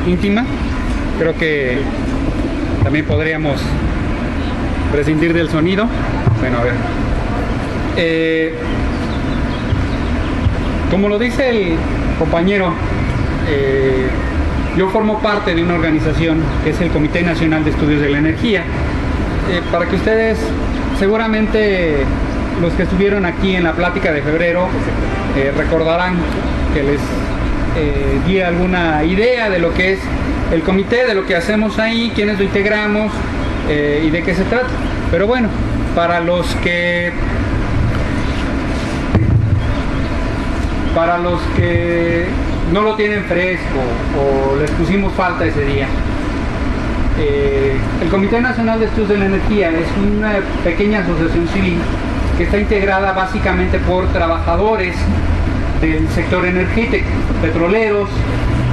íntima. Creo que también podríamos prescindir del sonido. Bueno, a ver. Como lo dice el compañero, yo formo parte de una organización que es el Comité Nacional de Estudios de la Energía. Para que ustedes, seguramente los que estuvieron aquí en la plática de febrero, recordarán que les di alguna idea de lo que es el comité, de lo que hacemos ahí, quiénes lo integramos y de qué se trata. Pero bueno, para los que no lo tienen fresco o les pusimos falta ese día, el Comité Nacional de Estudios de la Energía es una pequeña asociación civil que está integrada básicamente por trabajadores del sector energético, petroleros,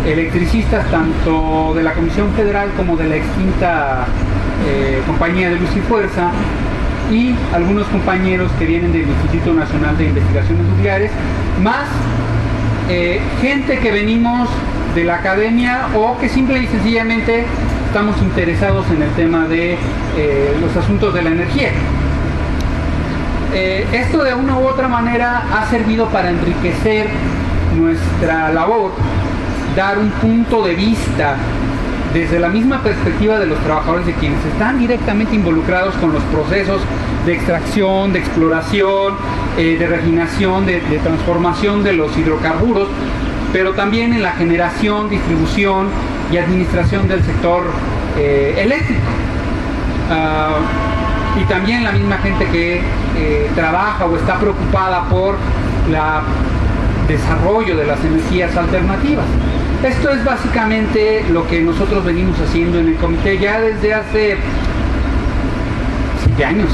electricistas, tanto de la Comisión Federal como de la extinta Compañía de Luz y Fuerza, y algunos compañeros que vienen del Instituto Nacional de Investigaciones Nucleares, más gente que venimos de la academia o que simple y sencillamente estamos interesados en el tema de los asuntos de la energía. Esto de una u otra manera ha servido para enriquecer nuestra labor, dar un punto de vista desde la misma perspectiva de los trabajadores, de quienes están directamente involucrados con los procesos de extracción, de exploración, de refinación, de transformación de los hidrocarburos, pero también en la generación, distribución y administración del sector eléctrico. Y también la misma gente que trabaja o está preocupada por el desarrollo de las energías alternativas. Esto es básicamente lo que nosotros venimos haciendo en el comité ya desde hace 7 años.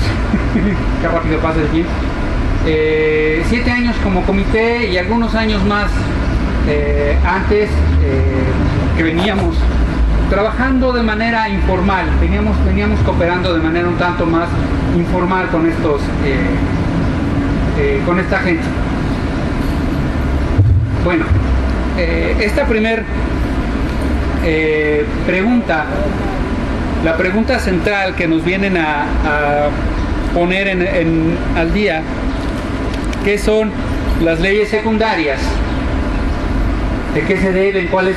Qué rápido pasa el tiempo. 7 años como comité y algunos años más antes que veníamos trabajando de manera informal, veníamos cooperando de manera un tanto más informal con con esta gente. Bueno, esta primer pregunta, la pregunta central que nos vienen a poner al día, ¿qué son las leyes secundarias? ¿De qué se deben? ¿Cuáles?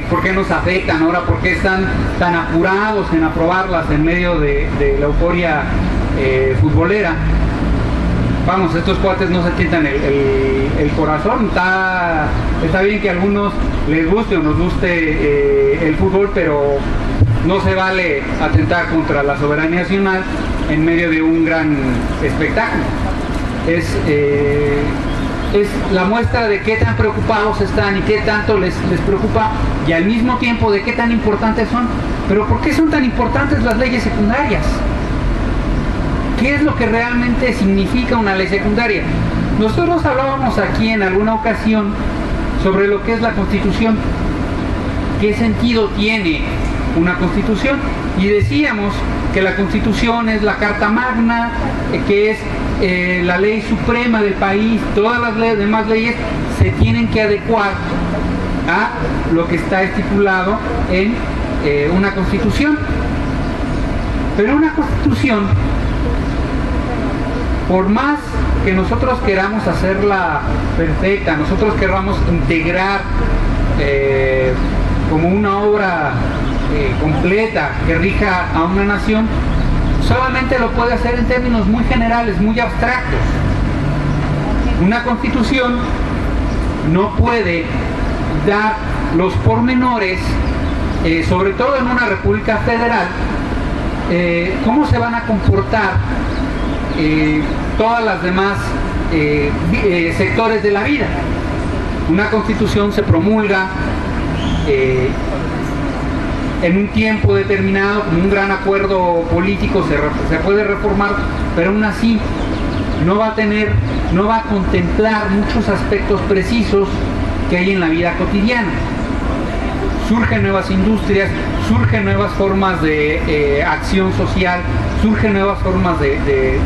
¿Por qué nos afectan ahora? ¿Por qué están tan apurados en aprobarlas en medio de la euforia futbolera? Vamos, estos cuates no se tientan el corazón. Está bien que a algunos les guste o nos guste el fútbol, pero no se vale atentar contra la soberanía nacional en medio de un gran espectáculo. Es la muestra de qué tan preocupados están y qué tanto les preocupa, y al mismo tiempo de qué tan importantes son. Pero ¿por qué son tan importantes las leyes secundarias? ¿Qué es lo que realmente significa una ley secundaria? Nosotros hablábamos aquí en alguna ocasión sobre lo que es la Constitución. ¿Qué sentido tiene una Constitución? Y decíamos que la Constitución es la Carta Magna, que es la ley suprema del país. Todas las demás leyes se tienen que adecuar a lo que está estipulado en una Constitución. Pero una Constitución, por más que nosotros queramos hacerla perfecta, nosotros queramos integrar como una obra completa que rija a una nación, solamente lo puede hacer en términos muy generales, muy abstractos. Una Constitución no puede dar los pormenores, sobre todo en una república federal, cómo se van a comportar todas las demás sectores de la vida. Una Constitución se promulga en un tiempo determinado, con un gran acuerdo político, se puede reformar, pero aún así no va a contemplar muchos aspectos precisos que hay en la vida cotidiana. Surgen nuevas industrias, surgen nuevas formas de acción social, surgen nuevas formas de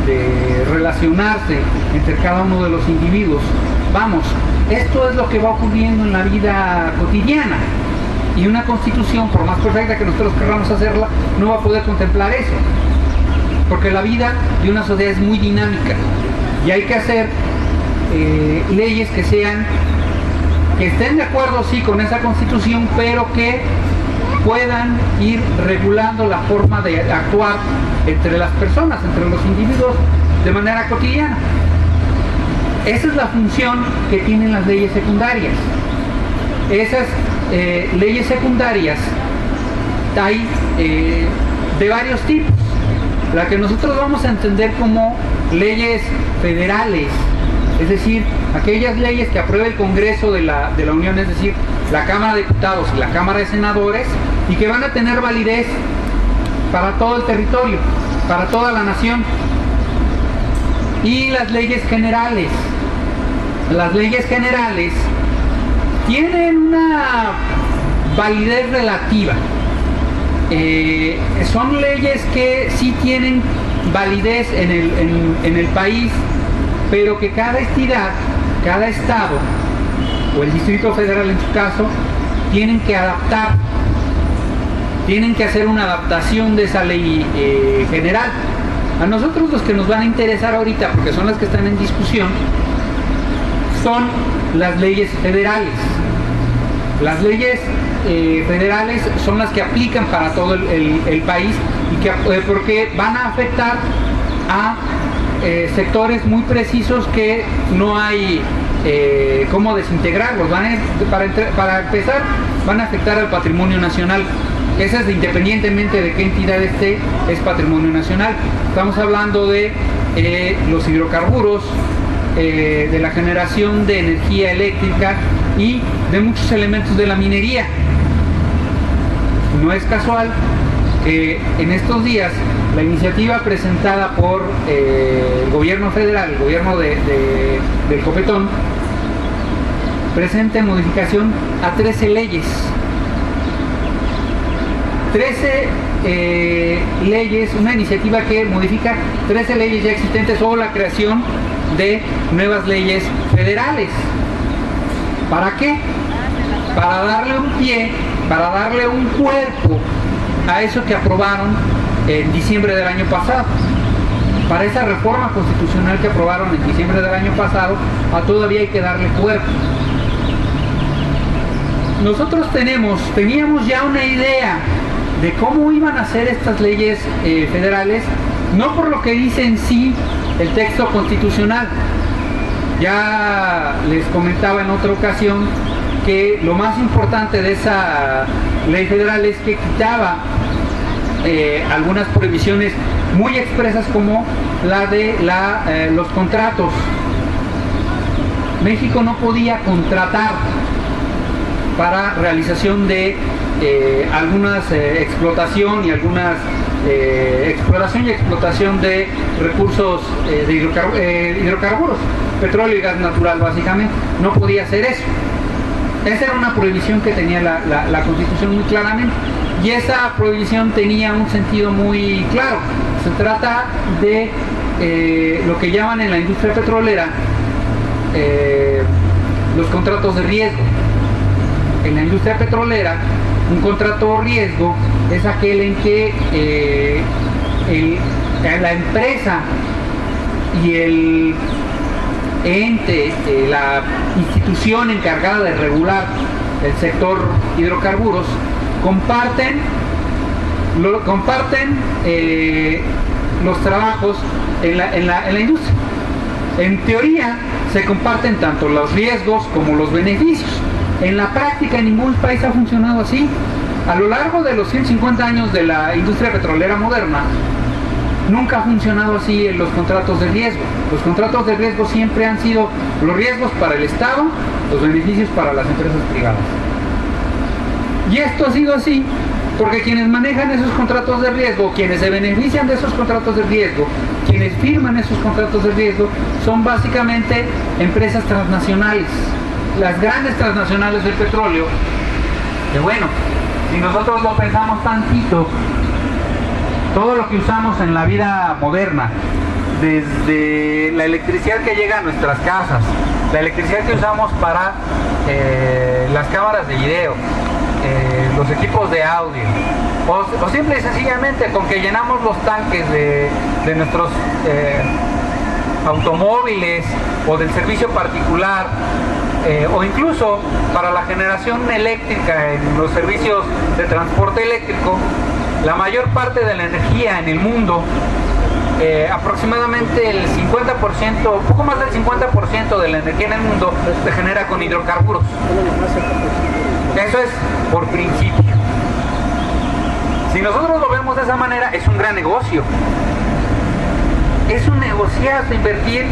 relacionarse entre cada uno de los individuos. Vamos, esto es lo que va ocurriendo en la vida cotidiana. Y una constitución, por más perfecta que nosotros queramos hacerla, no va a poder contemplar eso. Porque la vida de una sociedad es muy dinámica. Y hay que hacer leyes que estén de acuerdo, sí, con esa constitución, pero que puedan ir regulando la forma de actuar entre las personas, entre los individuos, de manera cotidiana. Esa es la función que tienen las leyes secundarias. Esas leyes secundarias hay de varios tipos. La que nosotros vamos a entender como leyes federales, es decir, aquellas leyes que aprueba el Congreso de la Unión, es decir, la Cámara de Diputados y la Cámara de Senadores, y que van a tener validez para todo el territorio, para toda la nación. Y las leyes generales. Las leyes generales tienen una validez relativa. Son leyes que sí tienen validez en el país, pero que cada entidad, cada estado o el Distrito Federal en su caso, tienen que adaptar, tienen que hacer una adaptación de esa ley general. A nosotros los que nos van a interesar ahorita, porque son las que están en discusión, son las leyes federales. Las leyes federales son las que aplican para todo el país y que, porque van a afectar a sectores muy precisos que no hay cómo desintegrarlos. Para empezar, van a afectar al patrimonio nacional. Ese es independientemente de qué entidad esté, es patrimonio nacional. Estamos hablando de los hidrocarburos, de la generación de energía eléctrica y de muchos elementos de la minería. No es casual que en estos días la iniciativa presentada por el gobierno federal, el gobierno del Copetón, presente modificación a 13 leyes. 13 leyes, una iniciativa que modifica 13 leyes ya existentes o la creación de nuevas leyes federales. ¿Para qué? Para darle un pie, para darle un cuerpo a eso que aprobaron en diciembre del año pasado. Para esa reforma constitucional que aprobaron en diciembre del año pasado, todavía hay que darle cuerpo. Nosotros teníamos ya una idea de cómo iban a ser estas leyes federales, no por lo que dice en sí el texto constitucional. Ya les comentaba en otra ocasión que lo más importante de esa ley federal es que quitaba algunas prohibiciones muy expresas, como la de los contratos. México no podía contratar para realización de algunas explotación y algunas exploración y explotación de recursos de hidrocarburos, petróleo y gas natural básicamente. No podía hacer eso. Esa era una prohibición que tenía la Constitución muy claramente, y esa prohibición tenía un sentido muy claro. Se trata de lo que llaman en la industria petrolera los contratos de riesgo. En la industria petrolera, un contrato de riesgo es aquel en que la empresa y el ente, la institución encargada de regular el sector hidrocarburos, comparten los trabajos en la industria. En teoría se comparten tanto los riesgos como los beneficios. En la práctica ningún país ha funcionado así. A lo largo de los 150 años de la industria petrolera moderna, nunca ha funcionado así en los contratos de riesgo. Los contratos de riesgo siempre han sido los riesgos para el Estado, los beneficios para las empresas privadas. Y esto ha sido así porque quienes manejan esos contratos de riesgo, quienes se benefician de esos contratos de riesgo, quienes firman esos contratos de riesgo, son básicamente empresas transnacionales. Las grandes transnacionales del petróleo, que bueno, si nosotros lo pensamos tantito, todo lo que usamos en la vida moderna, desde la electricidad que llega a nuestras casas, la electricidad que usamos para las cámaras de video, los equipos de audio, o simple y sencillamente con que llenamos los tanques de nuestros automóviles o del servicio particular, o incluso para la generación eléctrica en los servicios de transporte eléctrico, la mayor parte de la energía en el mundo, aproximadamente el 50%, poco más del 50% de la energía en el mundo se genera con hidrocarburos. Eso es por principio. Si nosotros lo vemos de esa manera, es un gran negocio. Es un negociazo invertir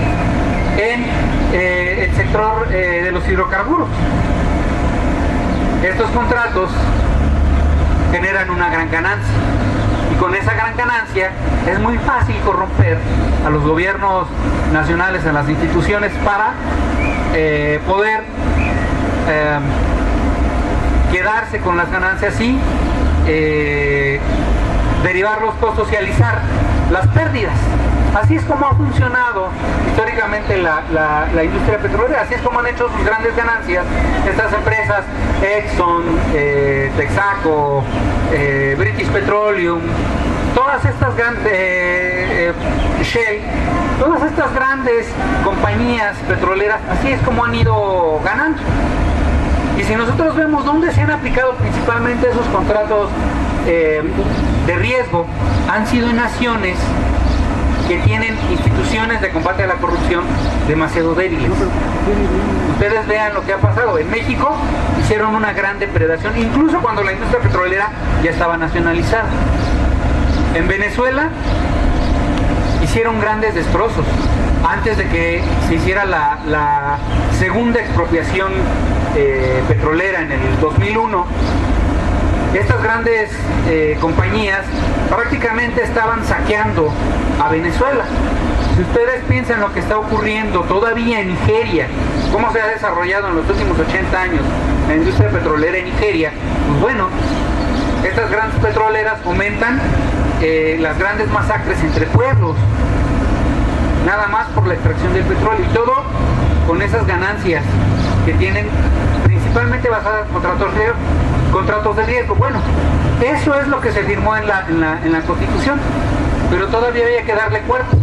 en el sector de los hidrocarburos. Estos contratos generan una gran ganancia, y con esa gran ganancia es muy fácil corromper a los gobiernos nacionales, a las instituciones, para poder quedarse con las ganancias y derivar los costos y alisar las pérdidas. Así es como ha funcionado históricamente la industria petrolera, así es como han hecho sus grandes ganancias estas empresas: Exxon, Texaco, British Petroleum, todas estas grandes, Shell, todas estas grandes compañías petroleras. Así es como han ido ganando. Y si nosotros vemos dónde se han aplicado principalmente esos contratos de riesgo, han sido en naciones que tienen instituciones de combate a la corrupción demasiado débiles. Ustedes vean lo que ha pasado. En México hicieron una gran depredación, incluso cuando la industria petrolera ya estaba nacionalizada. En Venezuela hicieron grandes destrozos antes de que se hiciera la segunda expropiación petrolera en el 2001. Estas grandes compañías prácticamente estaban saqueando a Venezuela. Si ustedes piensan lo que está ocurriendo todavía en Nigeria, cómo se ha desarrollado en los últimos 80 años la industria petrolera en Nigeria, pues bueno, estas grandes petroleras fomentan las grandes masacres entre pueblos, nada más por la extracción del petróleo, y todo con esas ganancias que tienen principalmente basadas en contratos de riesgo. Bueno, eso es lo que se firmó en la Constitución, pero todavía había que darle cuerpo.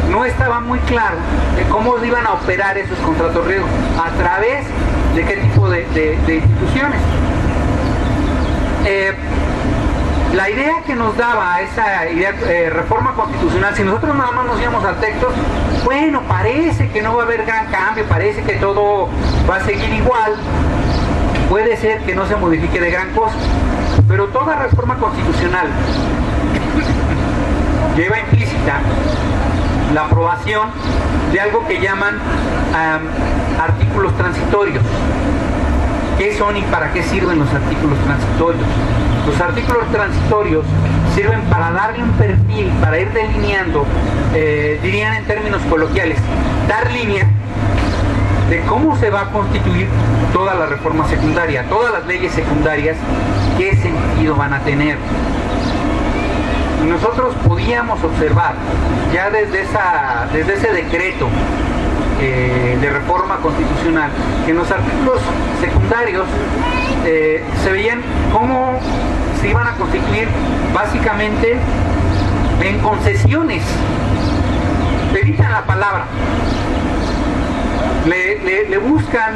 No estaba muy claro de cómo iban a operar esos contratos de riesgo, a través de qué tipo de instituciones. La idea que nos daba esa idea, reforma constitucional, si nosotros nada más nos íbamos al texto, bueno, parece que no va a haber gran cambio, parece que todo va a seguir igual, puede ser que no se modifique de gran cosa, pero toda reforma constitucional lleva implícita la aprobación de algo que llaman artículos transitorios. ¿Qué son y para qué sirven los artículos transitorios? Los artículos transitorios sirven para darle un perfil, para ir delineando, dirían en términos coloquiales, dar línea de cómo se va a constituir toda la reforma secundaria, todas las leyes secundarias, qué sentido van a tener. Y nosotros podíamos observar ya desde ese decreto de reforma constitucional, que en los artículos secundarios se veían cómo se iban a constituir básicamente en concesiones. Evitan la palabra, le buscan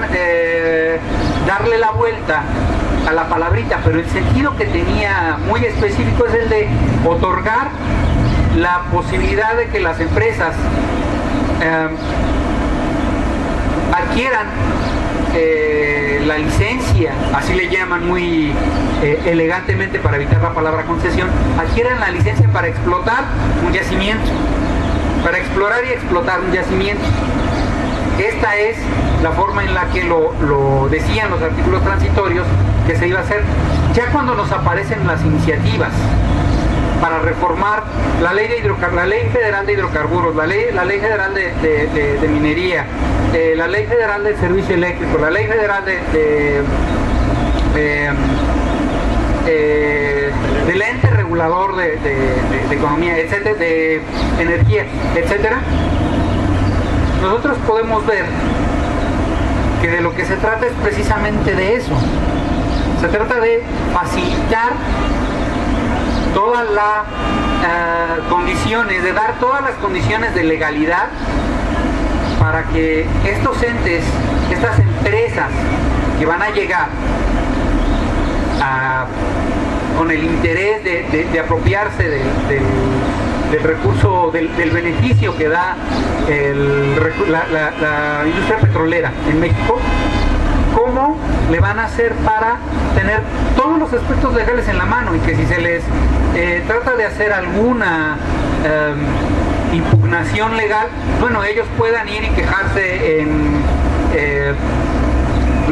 darle la vuelta a la palabrita, pero el sentido que tenía muy específico es el de otorgar la posibilidad de que las empresas adquieran la licencia, así le llaman muy elegantemente para evitar la palabra concesión, adquieran la licencia para explotar un yacimiento, para explorar y explotar un yacimiento. Esta es la forma en la que lo decían los artículos transitorios que se iba a hacer. Ya cuando nos aparecen las iniciativas para reformar la ley federal de hidrocarburos, la ley federal de minería, la ley federal del servicio eléctrico, la ley federal del ente regulador de economía, etcétera, de energía, etcétera, nosotros podemos ver que de lo que se trata es precisamente de eso, Se trata de facilitar todas las condiciones, de dar todas las condiciones de legalidad para que estos entes, estas empresas que van a llegar con el interés de apropiarse del recurso, del beneficio que da la industria petrolera en México, ¿cómo le van a hacer para tener todos los aspectos legales en la mano? Y que si se les trata de hacer alguna impugnación legal, bueno, ellos puedan ir y quejarse en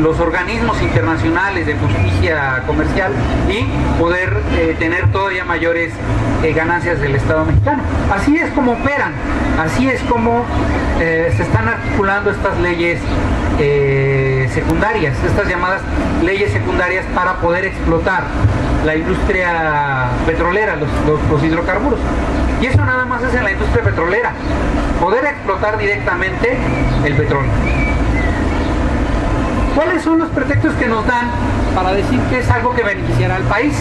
los organismos internacionales de justicia comercial y poder tener todavía mayores ganancias del Estado mexicano. Así es como operan, así es como se están articulando estas leyes secundarias, estas llamadas leyes secundarias para poder explotar la industria petrolera, los hidrocarburos. Y eso nada más es en la industria petrolera, poder explotar directamente el petróleo. ¿Cuáles son los pretextos que nos dan para decir que es algo que beneficiará al país?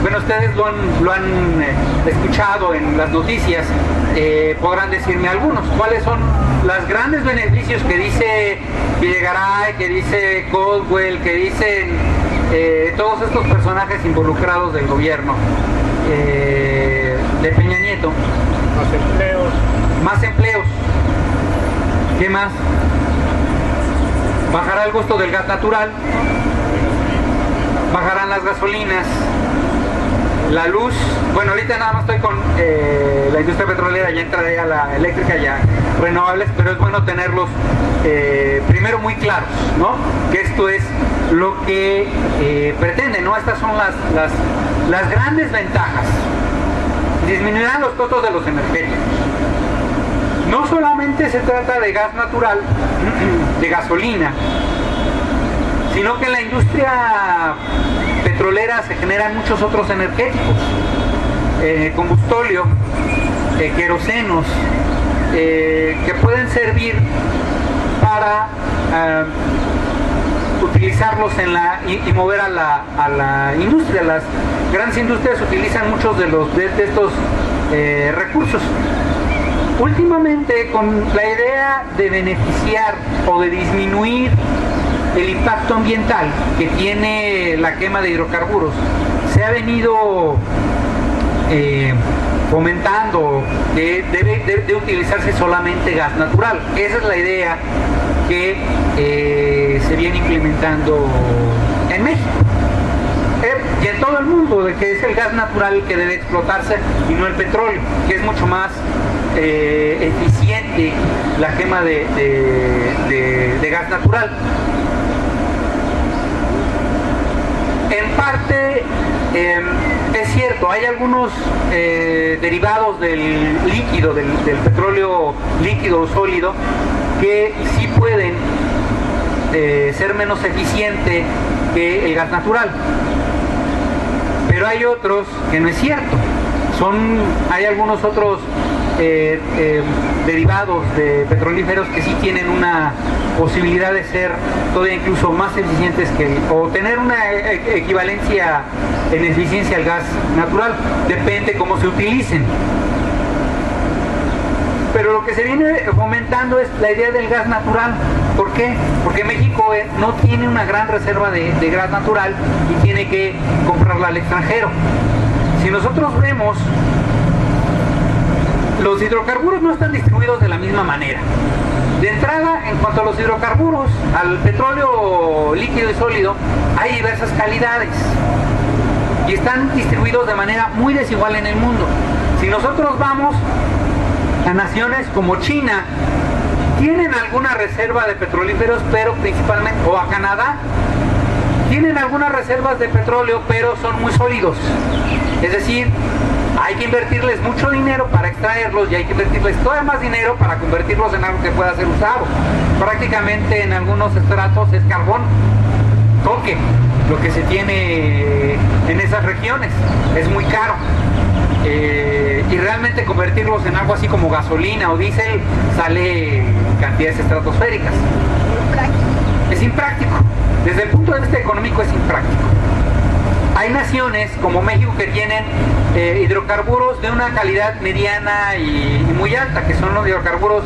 Bueno, ustedes lo han escuchado en las noticias, podrán decirme algunos. ¿Cuáles son los grandes beneficios que dice Videgaray, que dice Caldwell, que dicen todos estos personajes involucrados del gobierno de Peña Nieto? Más empleos. Más empleos. ¿Qué más? Bajará el costo del gas natural, bajarán las gasolinas, la luz. Bueno, ahorita nada más estoy con la industria petrolera, ya entraré a la eléctrica, ya renovables, pero es bueno tenerlos primero muy claros, ¿no? Que esto es lo que pretende, ¿no? Estas son las grandes ventajas. Disminuirán los costos de los energéticos. No solamente se trata de gas natural, de gasolina, sino que en la industria petrolera se generan muchos otros energéticos, combustóleo, querosenos, que pueden servir para utilizarlos y mover a la industria. Las grandes industrias utilizan muchos de estos recursos. Últimamente, con la idea de beneficiar o de disminuir el impacto ambiental que tiene la quema de hidrocarburos, se ha venido fomentando que debe de utilizarse solamente gas natural. Esa es la idea que se viene implementando en México y en todo el mundo, de que es el gas natural el que debe explotarse y no el petróleo, que es mucho más eficiente la quema de gas natural. En parte es cierto, hay algunos derivados del líquido, del petróleo líquido o sólido, que sí pueden ser menos eficiente que el gas natural, pero hay otros que no es cierto. Hay algunos otros derivados de petrolíferos que sí tienen una posibilidad de ser todavía incluso más eficientes o tener una equivalencia en eficiencia al gas natural, depende cómo se utilicen. Pero lo que se viene fomentando es la idea del gas natural. ¿Por qué? Porque México no tiene una gran reserva de gas natural y tiene que comprarla al extranjero. Si nosotros vemos, los hidrocarburos no están distribuidos de la misma manera. De entrada, en cuanto a los hidrocarburos, al petróleo líquido y sólido, hay diversas calidades y están distribuidos de manera muy desigual en el mundo. Si nosotros vamos a naciones como China, tienen alguna reserva de petrolíferos, pero principalmente, o a Canadá, tienen algunas reservas de petróleo, pero son muy sólidos. Es decir, hay que invertirles mucho dinero para extraerlos y hay que invertirles todavía más dinero para convertirlos en algo que pueda ser usado. Prácticamente en algunos estratos es carbón, coque, lo que se tiene en esas regiones. Es muy caro. Y realmente convertirlos en algo así como gasolina o diésel sale cantidades estratosféricas. Es impráctico. Desde el punto de vista económico es impráctico. Hay naciones como México que tienen hidrocarburos de una calidad mediana y muy alta, que son los hidrocarburos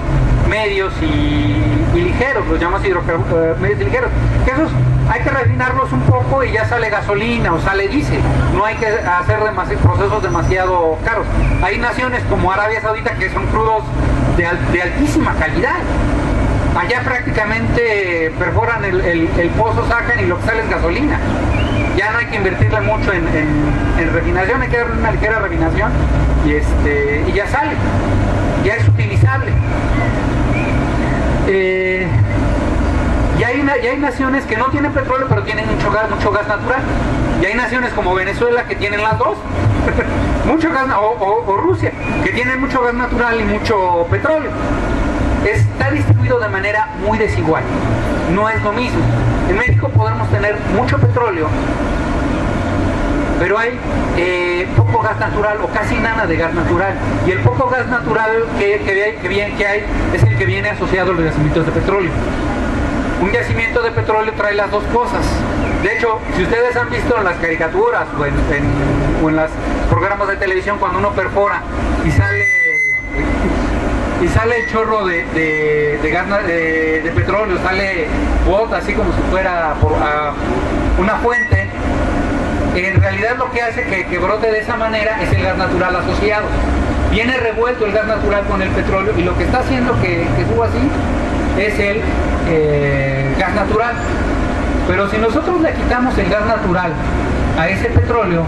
medios y ligeros, los llamamos hidrocarburos medios y ligeros, que esos hay que refinarlos un poco y ya sale gasolina o sale diésel, no hay que hacer procesos demasiado caros. Hay naciones como Arabia Saudita que son crudos de altísima calidad. Allá prácticamente perforan el pozo, sacan y lo que sale es gasolina. Ya no hay que invertirle mucho en refinación, hay que darle una ligera refinación y ya sale, ya es utilizable. Y hay naciones que no tienen petróleo pero tienen mucho gas natural. Y hay naciones como Venezuela que tienen las dos, mucho gas, o Rusia, que tienen mucho gas natural y mucho petróleo. Está distribuido de manera muy desigual, no es lo mismo. En México podemos tener mucho petróleo, pero hay poco gas natural o casi nada de gas natural, y el poco gas natural que hay es el que viene asociado a los yacimientos de petróleo. Un yacimiento de petróleo trae las dos cosas. De hecho, si ustedes han visto en las caricaturas o en los programas de televisión, cuando uno perfora y sale el chorro de gas de petróleo, sale bota así como si fuera por una fuente, en realidad lo que hace que brote de esa manera es el gas natural asociado. Viene revuelto el gas natural con el petróleo y lo que está haciendo que suba así es el gas natural. Pero si nosotros le quitamos el gas natural a ese petróleo,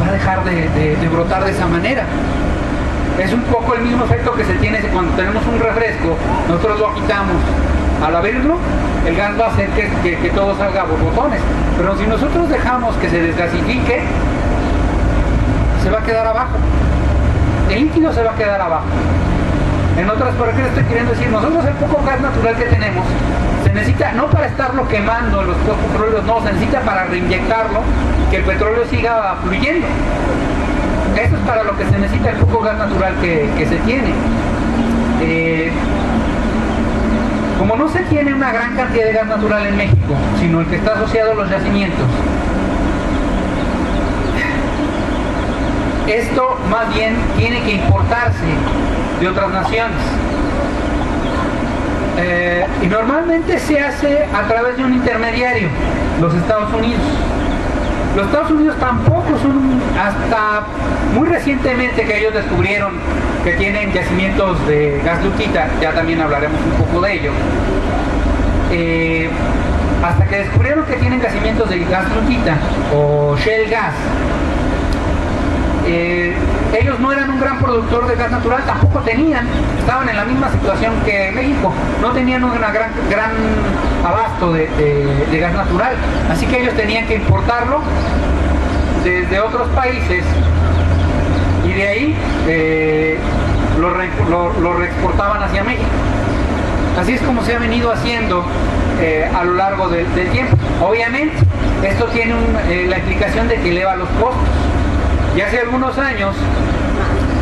va a dejar de brotar de esa manera. Es un poco el mismo efecto que se tiene cuando tenemos un refresco, nosotros lo quitamos. Al abrirlo, el gas va a hacer que todo salga por botones. Pero si nosotros dejamos que se desgasifique, se va a quedar abajo. El líquido se va a quedar abajo. En otras palabras, ¿qué estoy queriendo decir? Nosotros el poco gas natural que tenemos se necesita no para estarlo quemando en los petróleos, no, se necesita para reinyectarlo, que el petróleo siga fluyendo. Eso es para lo que se necesita el poco gas natural que se tiene. Como no se tiene una gran cantidad de gas natural en México, sino el que está asociado a los yacimientos, esto más bien tiene que importarse de otras naciones. Y normalmente se hace a través de un intermediario, los Estados Unidos. Los Estados Unidos tampoco son, hasta muy recientemente que ellos descubrieron que tienen yacimientos de gas lutita, ya también hablaremos un poco de ello, hasta que descubrieron que tienen yacimientos de gas lutita o shale gas. Ellos no eran un gran productor de gas natural, tampoco estaban en la misma situación que México, no tenían un gran abasto de gas natural, así que ellos tenían que importarlo desde otros países y de ahí lo reexportaban hacia México. Así es como se ha venido haciendo a lo largo del tiempo. Obviamente esto tiene la implicación de que eleva los costos. Y hace algunos años,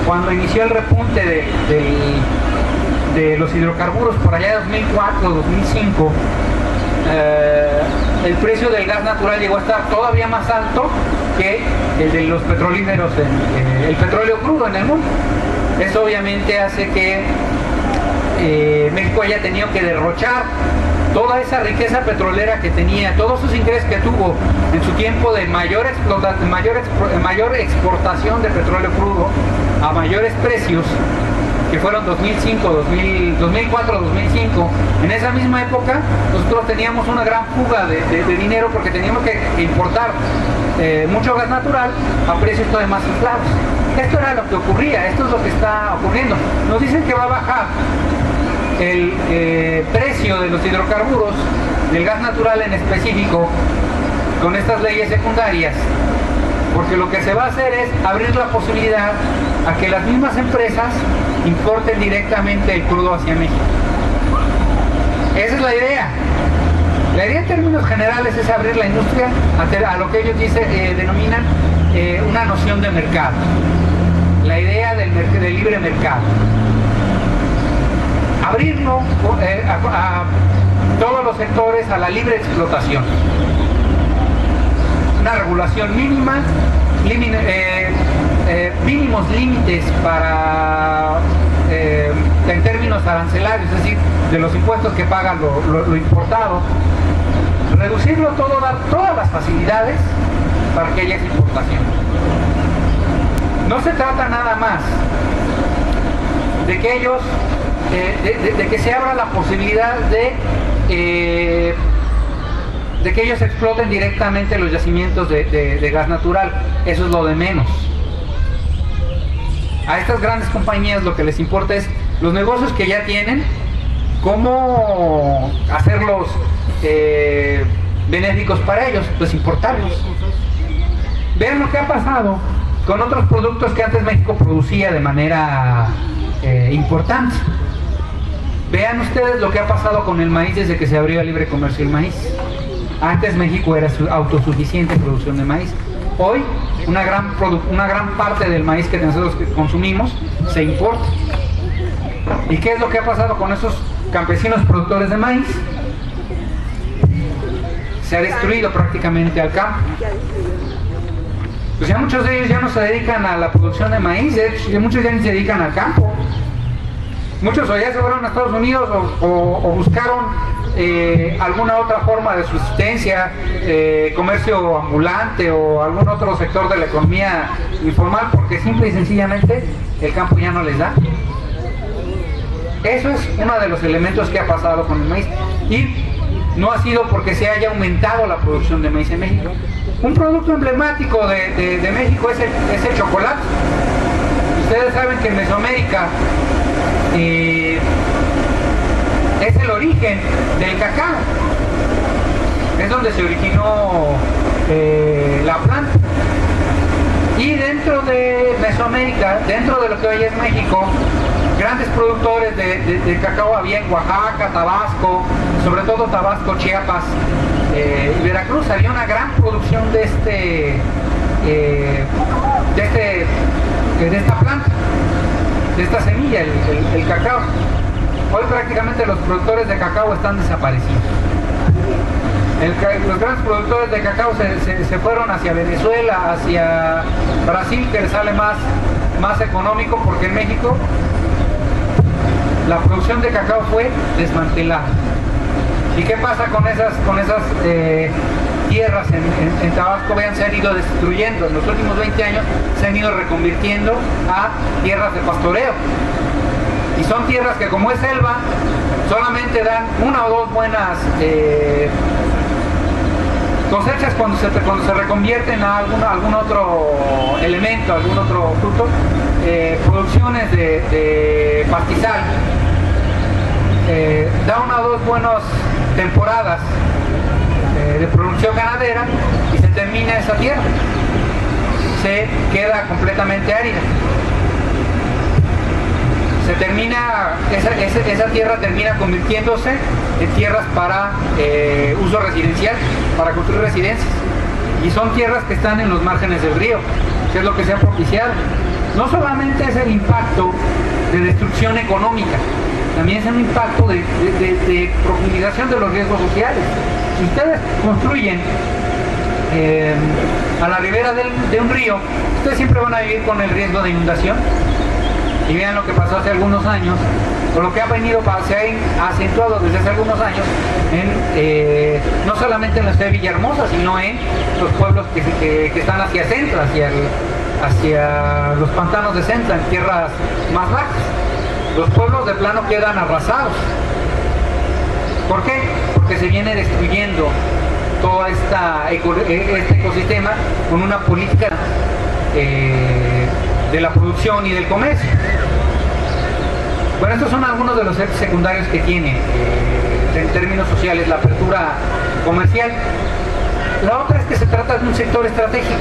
cuando inició el repunte de los hidrocarburos por allá de 2004, 2005, el precio del gas natural llegó a estar todavía más alto que el de los petrolíferos, el petróleo crudo en el mundo. Eso obviamente hace que México haya tenido que derrochar toda esa riqueza petrolera que tenía, todos esos ingresos que tuvo en su tiempo de mayor exportación de petróleo crudo a mayores precios, que fueron 2004, 2005. En esa misma época nosotros teníamos una gran fuga de dinero porque teníamos que importar mucho gas natural a precios todavía más inflados. Esto era lo que ocurría, esto es lo que está ocurriendo. Nos dicen que va a bajar el precio de los hidrocarburos, del gas natural en específico, con estas leyes secundarias, porque lo que se va a hacer es abrir la posibilidad a que las mismas empresas importen directamente el crudo hacia México. Esa es la idea. La idea en términos generales es abrir la industria a lo que ellos denominan una noción de mercado. La idea del libre mercado. Abrirlo a todos los sectores a la libre explotación. una regulación mínima, mínimos límites para en términos arancelarios, es decir, de los impuestos que pagan lo importado, reducirlo todo, dar todas las facilidades para que haya esa importación. No se trata nada más de que ellos, de que se abra la posibilidad de que ellos exploten directamente los yacimientos de gas natural. Eso es lo de menos. A estas grandes compañías lo que les importa es los negocios que ya tienen, cómo hacerlos benéficos para ellos, pues importarlos. Vean lo que ha pasado con otros productos que antes México producía de manera importante. Vean ustedes lo que ha pasado con el maíz desde que se abrió el libre comercio del maíz. Antes México era autosuficiente en producción de maíz. Hoy una gran parte del maíz que nosotros consumimos se importa. ¿Y qué es lo que ha pasado con esos campesinos productores de maíz? Se ha destruido prácticamente al campo. Pues ya muchos de ellos ya no se dedican a la producción de maíz, de hecho, muchos ya ni se dedican al campo. Muchos o ya se fueron a Estados Unidos o buscaron alguna otra forma de subsistencia, comercio ambulante o algún otro sector de la economía informal, porque simple y sencillamente el campo ya no les da. Eso es uno de los elementos que ha pasado con el maíz, y no ha sido porque se haya aumentado la producción de maíz en México. Un producto emblemático de México es el chocolate. Ustedes saben que en Mesoamérica es el origen del cacao, es donde se originó la planta. Y dentro de Mesoamérica, dentro de lo que hoy es México, grandes productores de cacao había en Oaxaca, Tabasco, sobre todo Tabasco, Chiapas y Veracruz. Había una gran producción de esta planta, de esta semilla, el cacao. Hoy prácticamente los productores de cacao están desaparecidos. Los grandes productores de cacao se fueron hacia Venezuela, hacia Brasil, que les sale más económico, porque en México la producción de cacao fue desmantelada. ¿Y qué pasa con esas tierras en Tabasco? Vean, se han ido destruyendo. En los últimos 20 años se han ido reconvirtiendo a tierras de pastoreo. Y son tierras que, como es selva, solamente dan una o dos buenas cosechas cuando se reconvierten a algún otro elemento, algún otro fruto. Producciones de pastizal, da una o dos buenas temporadas de producción ganadera y se termina esa tierra, se queda completamente árida. Esa tierra termina convirtiéndose en tierras para uso residencial, para construir residencias, y son tierras que están en los márgenes del río, que es lo que se ha propiciado. No solamente es el impacto de destrucción económica, también es un impacto de profundización de los riesgos sociales. Si ustedes construyen a la ribera de un río, ustedes siempre van a vivir con el riesgo de inundación. Y vean lo que pasó hace algunos años, o lo que ha se ha acentuado desde hace algunos años, no solamente en la ciudad de Villahermosa, sino en los pueblos que están hacia centro, hacia los pantanos de centro, en tierras más bajas. Los pueblos de plano quedan arrasados. ¿Por qué? Porque se viene destruyendo todo este ecosistema con una política de la producción y del comercio. Bueno, estos son algunos de los efectos secundarios que tiene en términos sociales la apertura comercial. La otra es que se trata de un sector estratégico.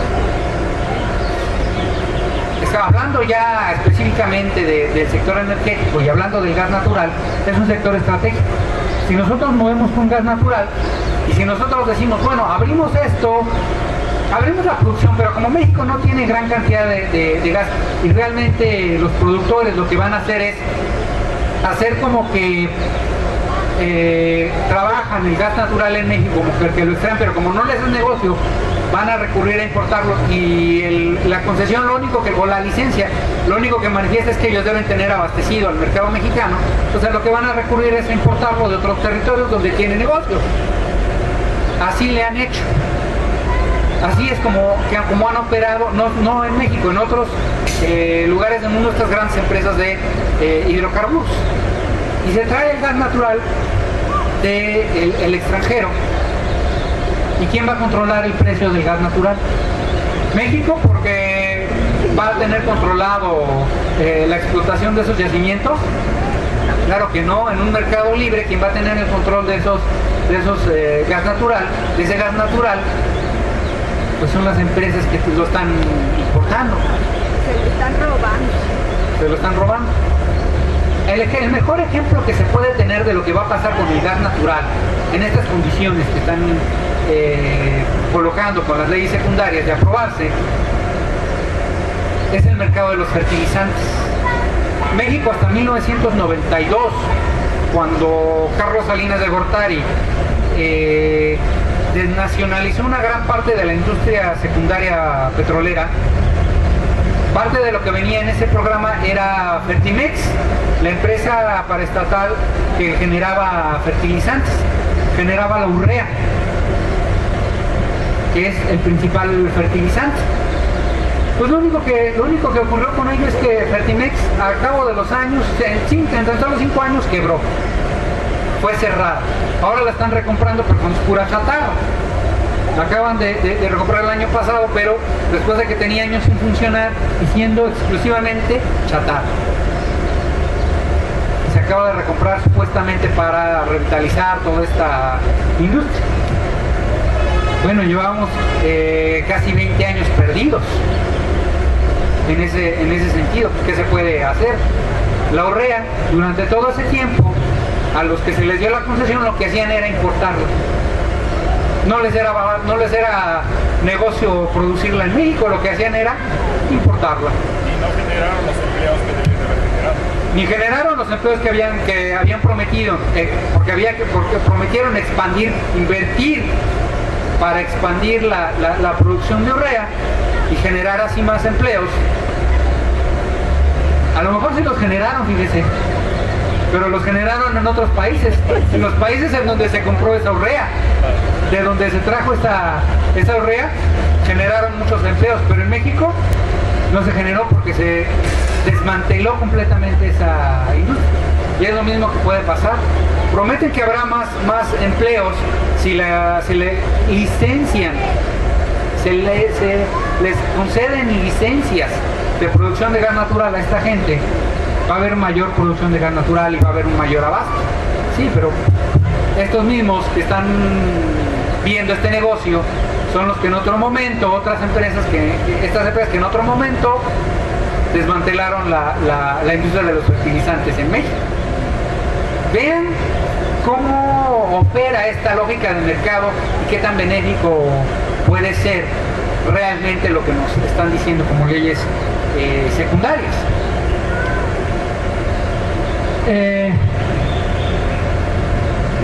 Hablando ya específicamente del sector energético y hablando del gas natural, es un sector estratégico. Si nosotros movemos con gas natural y si nosotros decimos, bueno, abrimos la producción, pero como México no tiene gran cantidad de gas y realmente los productores lo que van a hacer es hacer como que trabajan el gas natural en México, como que lo extraen, pero como no les es negocio van a recurrir a importarlo, y la concesión o la licencia lo único que manifiesta es que ellos deben tener abastecido al mercado mexicano. Entonces lo que van a recurrir es a importarlo de otros territorios donde tienen negocio. Así le han hecho. Así es como han operado, no en México, en otros lugares del mundo, estas grandes empresas de hidrocarburos. Y se trae el gas natural del extranjero. ¿Y quién va a controlar el precio del gas natural? México, porque va a tener controlado la explotación de esos yacimientos. Claro que no. En un mercado libre, quien va a tener el control de ese gas natural, pues son las empresas que lo están importando. Se lo están robando. El mejor ejemplo que se puede tener de lo que va a pasar con el gas natural en estas condiciones que están colocando con las leyes secundarias de aprobarse es el mercado de los fertilizantes. México hasta 1992, cuando Carlos Salinas de Gortari desnacionalizó una gran parte de la industria secundaria petrolera, parte de lo que venía en ese programa era Fertimex, la empresa paraestatal que generaba fertilizantes, generaba la urea, que es el principal fertilizante. Pues lo único que ocurrió con ello es que Fertimex, al cabo de los años, entre los 5 años, quebró. Fue cerrada. Ahora la están recomprando, pero con pura chatarra. La acaban de recomprar el año pasado, pero después de que tenía años sin funcionar y siendo exclusivamente chatarra. Se acaba de recomprar supuestamente para revitalizar toda esta industria. Bueno, llevamos casi 20 años perdidos en ese sentido. ¿Qué se puede hacer? La urea, durante todo ese tiempo, a los que se les dio la concesión, lo que hacían era importarla. No les era negocio producirla en México, lo que hacían era importarla. Y no generaron los empleos que debían de haber generado. Ni generaron los empleos que habían prometido, porque prometieron invertir para expandir la producción de urea y generar así más empleos. A lo mejor sí los generaron, fíjese, pero los generaron en otros países, en los países en donde se compró esa urea, de donde se trajo esa urea, generaron muchos empleos, pero en México no se generó porque se desmanteló completamente esa industria. Y es lo mismo que puede pasar. Prometen que habrá más empleos si se le licencian, se les conceden licencias de producción de gas natural a esta gente. Va a haber mayor producción de gas natural y va a haber un mayor abasto. Sí, pero estos mismos que están viendo este negocio son los que en otro momento, estas empresas que en otro momento desmantelaron la industria de los fertilizantes en México. Vean cómo opera esta lógica del mercado y qué tan benéfico puede ser realmente lo que nos están diciendo como leyes secundarias.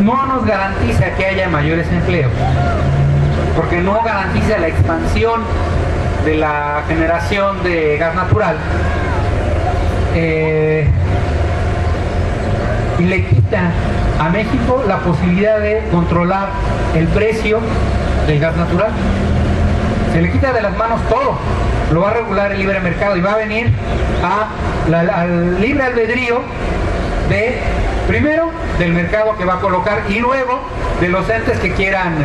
No nos garantiza que haya mayores empleos, porque no garantiza la expansión de la generación de gas natural, y le quita a México la posibilidad de controlar el precio del gas natural. Se le quita de las manos todo. Lo va a regular el libre mercado y va a venir al libre albedrío primero del mercado que va a colocar y luego de los entes que quieran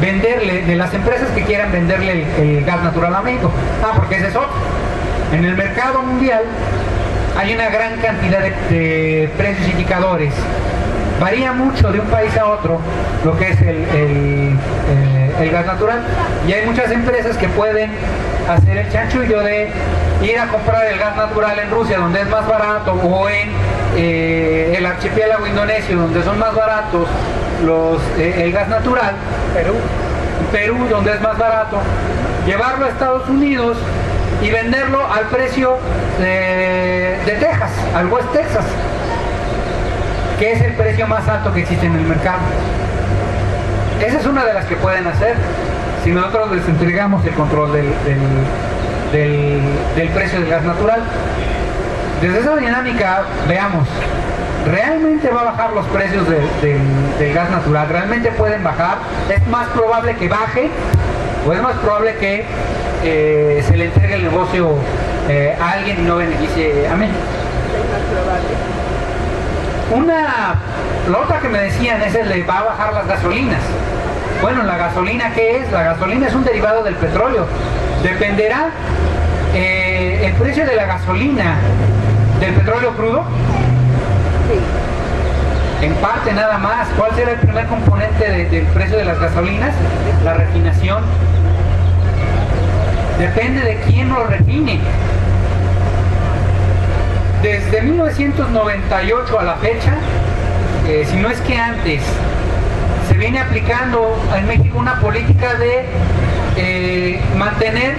venderle, de las empresas que quieran venderle el gas natural a México. Porque ese es otro. En el mercado mundial hay una gran cantidad de precios indicadores. Varía mucho de un país a otro lo que es el gas natural, y hay muchas empresas que pueden hacer el chanchullo de ir a comprar el gas natural en Rusia, donde es más barato, o en el archipiélago indonesio, donde son más baratos el gas natural, Perú, donde es más barato, llevarlo a Estados Unidos y venderlo al precio de Texas, al West Texas, que es el precio más alto que existe en el mercado. Esa es una de las que pueden hacer si nosotros les entregamos el control del precio del gas natural. Desde esa dinámica, veamos, ¿realmente va a bajar los precios del gas natural? ¿Realmente pueden bajar? ¿Es más probable que baje o es más probable que se le entregue el negocio a alguien y no beneficie a México? La otra que me decían es el de va a bajar las gasolinas. Bueno, ¿la gasolina qué es? La gasolina es un derivado del petróleo. Dependerá el precio de la gasolina del petróleo crudo. En parte nada más. ¿Cuál será el primer componente del precio de las gasolinas? La refinación. Depende de quién lo refine. Desde 1998 a la fecha, si no es que antes, se viene aplicando en México una política de mantener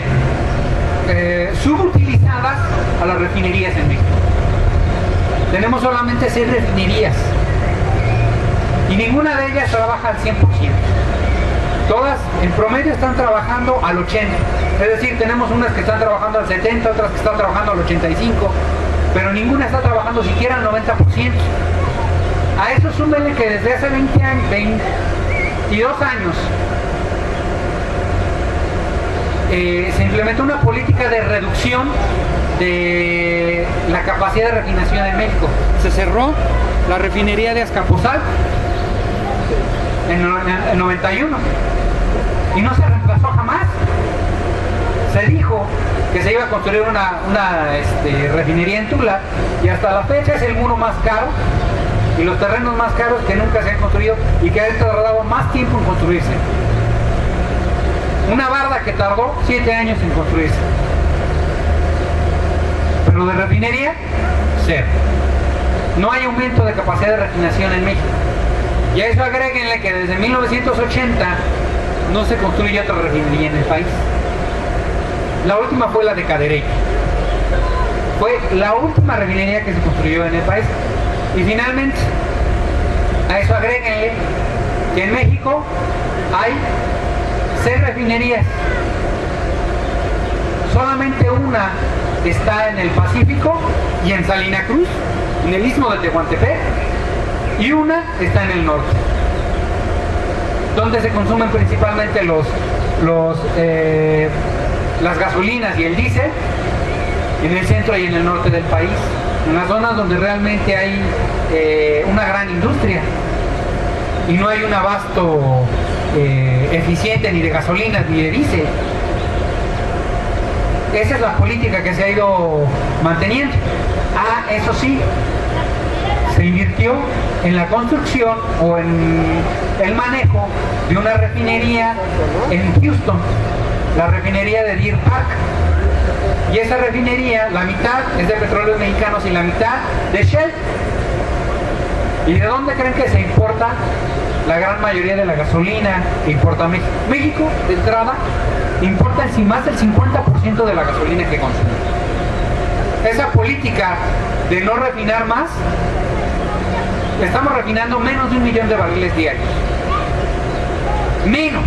subutilizadas a las refinerías en México. Tenemos solamente 6 refinerías y ninguna de ellas trabaja al 100%. Todas en promedio están trabajando al 80%. Es decir, tenemos unas que están trabajando al 70%, otras que están trabajando al 85%, pero ninguna está trabajando siquiera al 90%. A eso súmenle que desde hace 22 años se implementó una política de reducción de la capacidad de refinación en México. Se cerró la refinería de Azcapotzalco en 91 y no se reemplazó jamás. Se dijo que se iba a construir una refinería en Tula y hasta la fecha es el muro más caro y los terrenos más caros que nunca se han construido y que han tardado más tiempo en construirse. Una barda que tardó 7 años en construirse. Pero de refinería, cero. No hay aumento de capacidad de refinación en México. Y a eso agréguenle que desde 1980 no se construye otra refinería en el país. La última fue la de Cadereyta. Fue la última refinería que se construyó en el país. Y finalmente, a eso agréguenle que en México hay 6 refinerías. Solamente una está en el Pacífico y en Salina Cruz, en el istmo de Tehuantepec, y una está en el norte, donde se consumen principalmente las gasolinas y el diésel, en el centro y en el norte del país, en las zonas donde realmente hay una gran industria y no hay un abasto eficiente ni de gasolinas ni de diésel. Esa es la política que se ha ido manteniendo. Eso sí, se invirtió en la construcción o en el manejo de una refinería en Houston, la refinería de Deer Park. Y esa refinería, la mitad es de petróleos mexicanos y la mitad de Shell. ¿Y de dónde creen que se importa la gran mayoría de la gasolina que importa México? México, de entrada, importa más del 50% de la gasolina que consume. Esa política de no refinar más, estamos refinando menos de 1 millón de barriles diarios. Menos.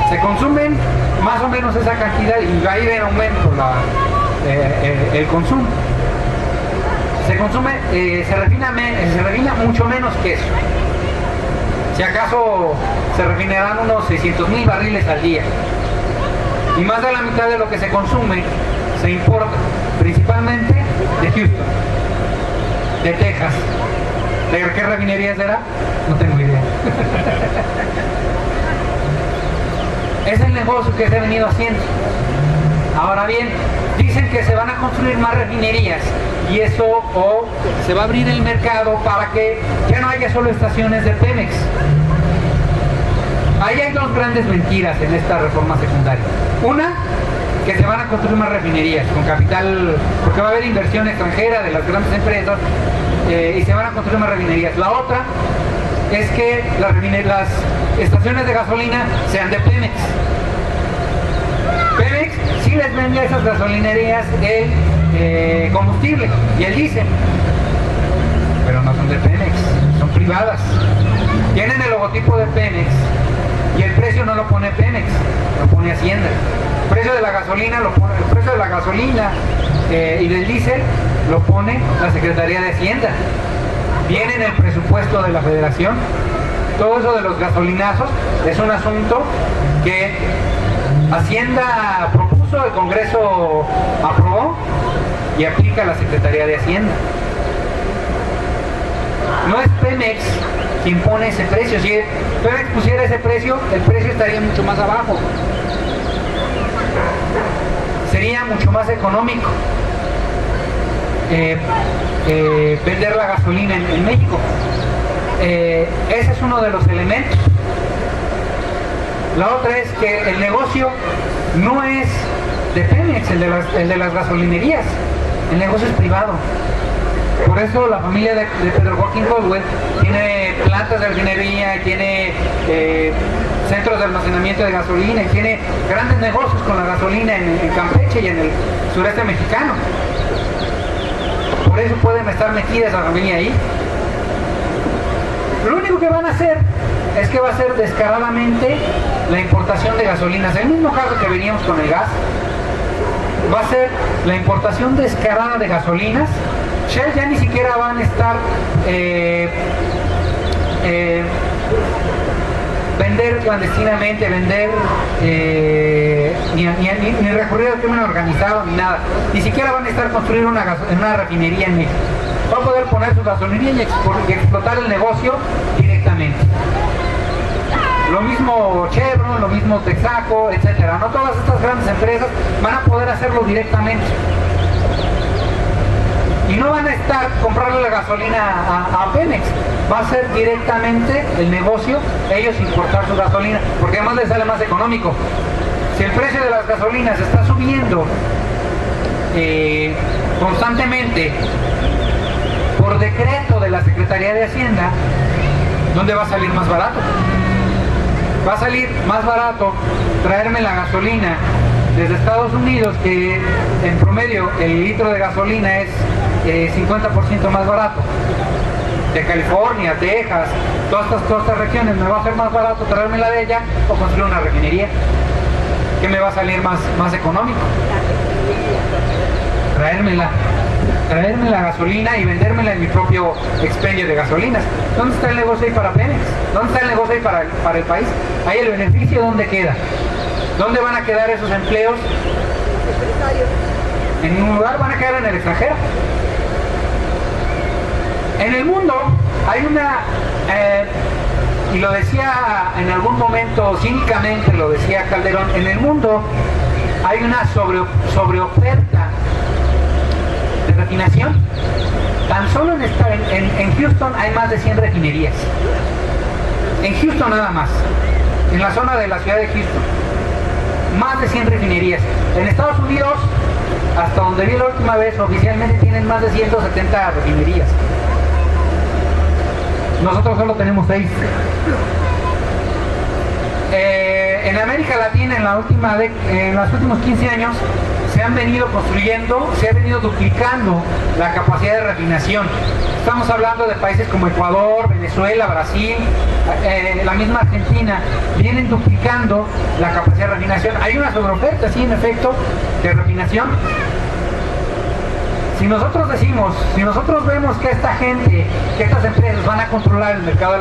Se consumen más o menos esa cantidad y va a ir en aumento el consumo. Se refina mucho menos que eso. Si acaso se refinarán unos 600,000 barriles al día. Y más de la mitad de lo que se consume se importa, principalmente de Houston, de Texas. ¿De qué refinería será? No tengo idea. Es el negocio que se ha venido haciendo. Ahora bien, dicen que se van a construir más refinerías y eso se va a abrir el mercado para que ya no haya solo estaciones de Pemex. Ahí hay 2 grandes mentiras en esta reforma secundaria. Una, que se van a construir más refinerías con capital, porque va a haber inversión extranjera de las grandes empresas y se van a construir más refinerías. La otra es que las estaciones de gasolina sean de Pemex. Pemex sí les vende a esas gasolinerías el combustible y el diésel, pero no son de Pemex, son privadas. Tienen el logotipo de Pemex y el precio no lo pone Pemex, lo pone Hacienda. El precio de la gasolina y del diésel lo pone la Secretaría de Hacienda. Viene en el presupuesto de la Federación. Todo eso de los gasolinazos es un asunto que Hacienda propuso, el Congreso aprobó y aplica a la Secretaría de Hacienda. No es Pemex quien pone ese precio. Si Pemex pusiera ese precio, el precio estaría mucho más abajo. Sería mucho más económico vender la gasolina en México. Ese es uno de los elementos. La otra es que el negocio no es de Pemex, el de las gasolinerías. El negocio es privado. Por eso la familia de Pedro Joaquín Caldwell tiene plantas de refinería, tiene centros de almacenamiento de gasolina y tiene grandes negocios con la gasolina en Campeche y en el sureste mexicano. Por eso pueden estar metidas la familia ahí. Lo único que van a hacer es que va a ser descaradamente la importación de gasolinas. El mismo caso que veníamos con el gas, va a ser la importación descarada de gasolinas. Shell ya ni siquiera van a estar vender clandestinamente, ni recurrir al crimen organizado ni nada. Ni siquiera van a estar construyendo una refinería en México. Va a poder poner su gasolinería y explotar el negocio directamente. Lo mismo Chevron, lo mismo Texaco, etcétera. No todas estas grandes empresas van a poder hacerlo directamente. Y no van a estar comprarle la gasolina a Pemex. Va a ser directamente el negocio, ellos importar su gasolina, porque además les sale más económico. Si el precio de las gasolinas está subiendo constantemente por decreto de la Secretaría de Hacienda, ¿dónde va a salir más barato? Va a salir más barato traerme la gasolina desde Estados Unidos, que en promedio el litro de gasolina es 50% más barato. De California, Texas, todas estas regiones, me va a ser más barato traérmela de ella o construir una refinería, que me va a salir más económico. Traerme la gasolina y vendérmela en mi propio expendio de gasolinas. ¿Dónde está el negocio ahí para Pemex? ¿Dónde está el negocio ahí para el país? Ahí el beneficio, ¿dónde queda? ¿Dónde van a quedar esos empleos? En un lugar, van a quedar en el extranjero. En el mundo hay una, y lo decía en algún momento, cínicamente lo decía Calderón, en el mundo hay una sobreoferta de refinación. Tan solo en Houston hay más de 100 refinerías. En Houston nada más, en la zona de la ciudad de Houston, más de 100 refinerías. En Estados Unidos, hasta donde vi la última vez, oficialmente tienen más de 170 refinerías. Nosotros solo tenemos 6. En América Latina, en los últimos 15 años, se han venido duplicando la capacidad de refinación. Estamos hablando de países como Ecuador, Venezuela, Brasil, la misma Argentina, vienen duplicando la capacidad de refinación. Hay una sobreoferta, sí, en efecto, de refinación. Si nosotros vemos que esta gente, que estas empresas van a controlar el mercado de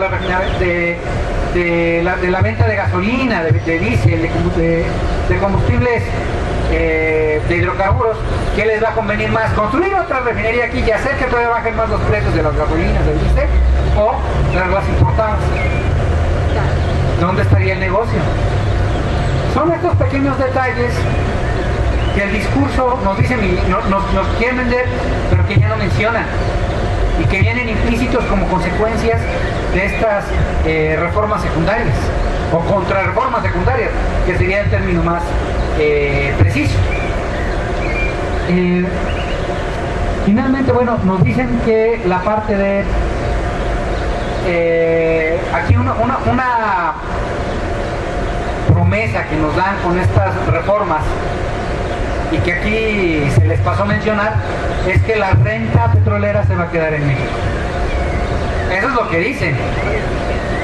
la venta de gasolina, de diésel, de combustibles, de hidrocarburos, ¿qué les va a convenir más? ¿Construir otra refinería aquí y hacer que todavía bajen más los precios de las gasolinas, del diésel, o traerlas importadas? ¿Dónde estaría el negocio? Son estos pequeños detalles que el discurso nos dice, nos quieren vender, pero que ya no mencionan y que vienen implícitos como consecuencias de estas reformas secundarias o contrarreformas secundarias, que sería el término más preciso. Finalmente, bueno, nos dicen que la parte de aquí una promesa que nos dan con estas reformas, y que aquí se les pasó a mencionar, es que la renta petrolera se va a quedar en México. Eso es lo que dicen.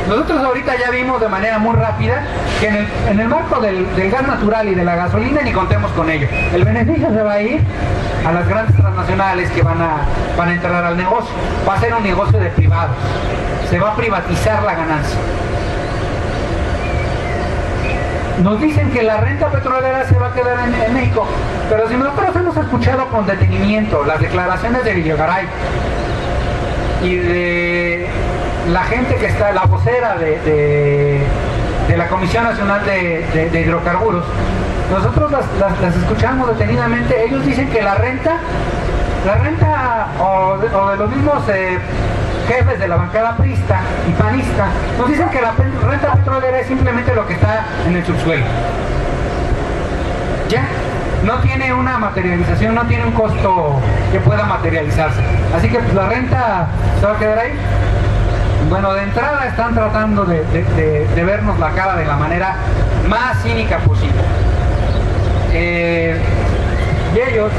Nosotros ahorita ya vimos de manera muy rápida que en el marco del gas natural y de la gasolina ni contemos con ello. El beneficio se va a ir a las grandes transnacionales que van a entrar al negocio. Va a ser un negocio de privados. Se va a privatizar la ganancia. Nos dicen que la renta petrolera se va a quedar en México, pero si nosotros hemos escuchado con detenimiento las declaraciones de Videgaray y de la gente que está, la vocera de la Comisión Nacional de Hidrocarburos, nosotros las escuchamos detenidamente. Ellos dicen que la renta o de los mismos jefes de la bancada priista y panista, nos dicen que la renta petrolera es simplemente lo que está en el subsuelo. Ya, no tiene una materialización, no tiene un costo que pueda materializarse. Así que pues, la renta se va a quedar ahí. Bueno, de entrada están tratando de vernos la cara de la manera más cínica posible. Y ellos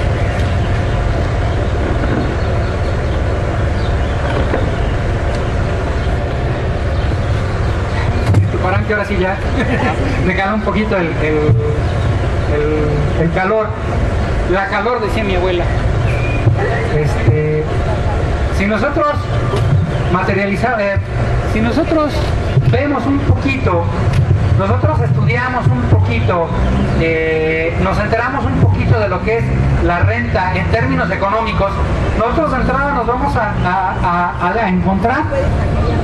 disculparán que ahora sí ya me caló un poquito el calor, la calor, decía mi abuela. Si nosotros si nosotros vemos un poquito, nosotros estudiamos un poquito, nos enteramos un poquito de lo que es la renta en términos económicos, nosotros de entrada nos vamos a encontrar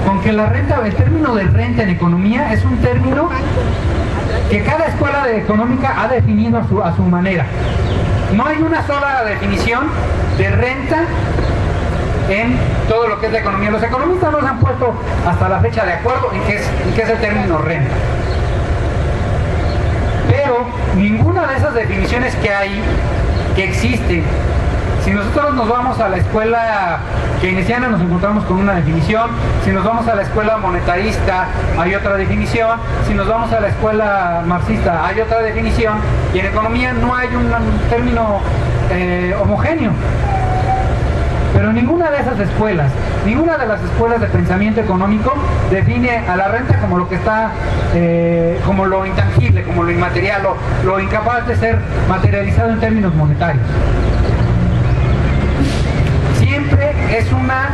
con que la renta, el término de renta en economía es un término que cada escuela de económica ha definido a su manera. No hay una sola definición de renta en todo lo que es la economía. Los economistas no se han puesto hasta la fecha de acuerdo en qué es el término renta. Pero ninguna de esas definiciones que existen, si nosotros nos vamos a la escuela keynesiana nos encontramos con una definición, si nos vamos a la escuela monetarista hay otra definición, si nos vamos a la escuela marxista hay otra definición, y en economía no hay un término homogéneo. Pero ninguna de esas escuelas, ninguna de las escuelas de pensamiento económico define a la renta como lo que está, como lo intangible, como lo inmaterial, lo incapaz de ser materializado en términos monetarios. Siempre es una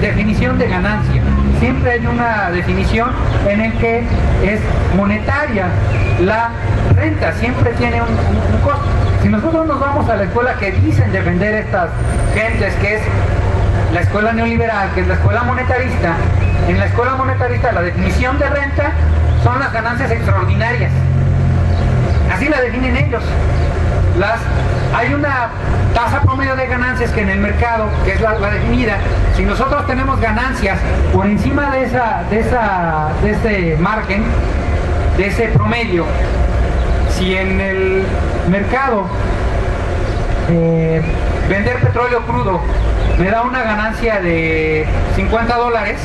definición de ganancia, siempre hay una definición en el que es monetaria la renta, siempre tiene un costo. Si nosotros nos vamos a la escuela que dicen defender estas gentes, que es la escuela neoliberal, que es la escuela monetarista, en la escuela monetarista la definición de renta son las ganancias extraordinarias. Así la definen ellos. Hay una tasa promedio de ganancias que en el mercado, que es la definida, si nosotros tenemos ganancias por encima de ese margen, de ese promedio, si en el mercado vender petróleo crudo me da una ganancia de $50,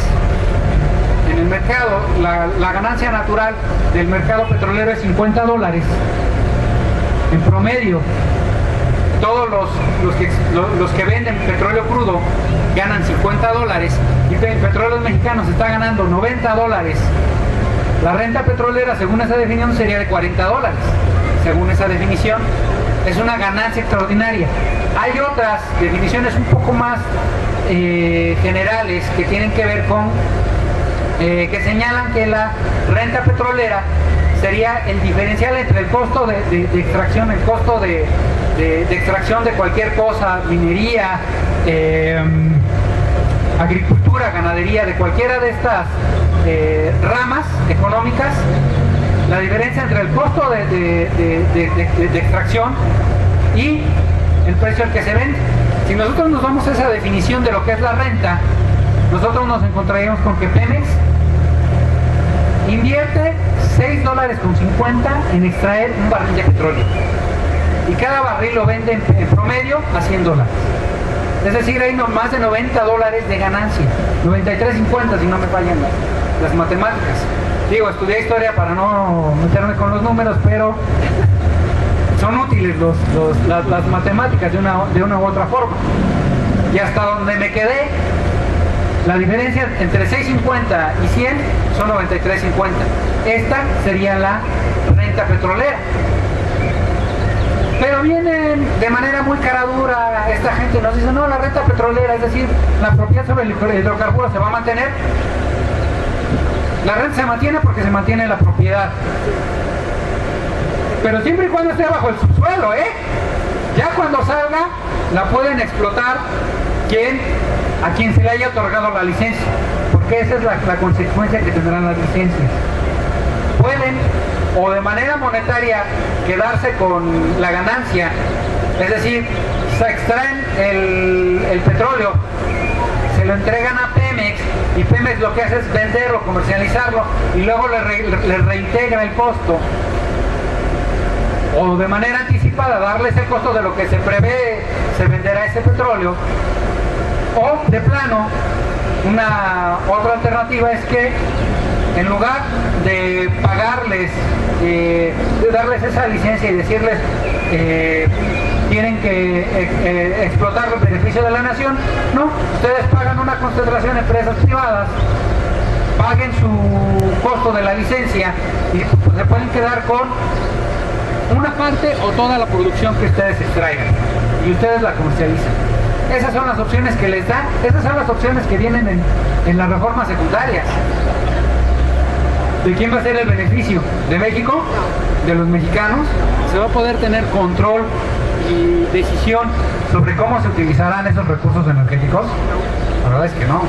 en el mercado la ganancia natural del mercado petrolero es $50 en promedio. Todos los que venden petróleo crudo ganan $50 y Petróleos Mexicanos está ganando $90. La renta petrolera, según esa definición, sería de $40. Según esa definición, es una ganancia extraordinaria. Hay otras definiciones un poco más generales que tienen que ver con que señalan que la renta petrolera sería el diferencial entre el costo de extracción, el costo de extracción de cualquier cosa, minería, agricultura, ganadería, de cualquiera de estas ramas económicas, la diferencia entre el costo de extracción y el precio al que se vende. Si nosotros nos vamos a esa definición de lo que es la renta, nosotros nos encontraríamos con que Pemex invierte $6.50 en extraer un barril de petróleo y cada barril lo vende en promedio a $100. Es decir, hay más de $90 de ganancia, 93.50 si no me fallan las matemáticas. Digo, estudié historia para no meterme con los números, pero son útiles las matemáticas de una u otra forma. Y hasta donde me quedé, La diferencia entre 6.50 y 100 son 93.50. Esta sería la renta petrolera. Pero vienen de manera muy cara dura esta gente y nos dice, no, la renta petrolera, es decir, la propiedad sobre el hidrocarburo se va a mantener. La renta se mantiene porque se mantiene la propiedad. Pero siempre y cuando esté bajo el subsuelo, ¿eh? Ya cuando salga, la pueden explotar a quien se le haya otorgado la licencia. Porque esa es la consecuencia que tendrán las licencias. Pueden, o de manera monetaria, quedarse con la ganancia. Es decir, se extraen el petróleo, se lo entregan a Pemex, y Pemex lo que hace es venderlo, comercializarlo, y luego le reintegra el costo. O de manera anticipada darles el costo de lo que se prevé se venderá ese petróleo. O de plano, otra alternativa es que en lugar de pagarles, de darles esa licencia y decirles tienen que explotar los beneficios de la nación, no, ustedes pagan una concentración de empresas privadas, paguen su costo de la licencia y pues, se pueden quedar con una parte o toda la producción que ustedes extraigan y ustedes la comercializan. Esas son las opciones que les dan, esas son las opciones que vienen en las reformas secundarias. ¿De quién va a ser el beneficio? ¿De México? ¿De los mexicanos? ¿Se va a poder tener control y decisión sobre cómo se utilizarán esos recursos energéticos? La verdad es que no.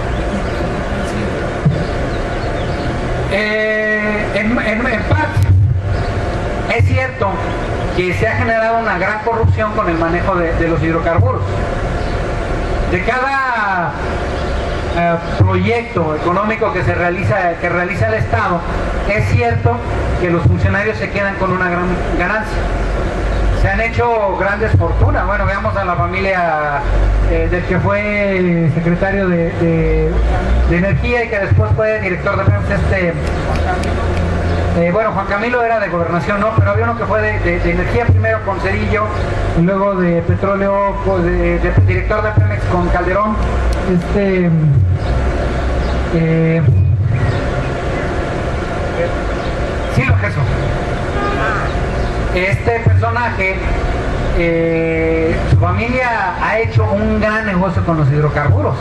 En parte, es cierto que se ha generado una gran corrupción con el manejo de los hidrocarburos. De cada proyecto económico que realiza el Estado, es cierto que los funcionarios se quedan con una gran ganancia. Se han hecho grandes fortunas. Bueno, veamos a la familia del que fue secretario de Energía y que después fue director de Pemex, Juan Camilo era de Gobernación, ¿no? Pero había uno que fue de Energía primero con Cedillo, y luego de Petróleo, de director de Pemex con Calderón. Silva Gesell. Este personaje, su familia ha hecho un gran negocio con los hidrocarburos.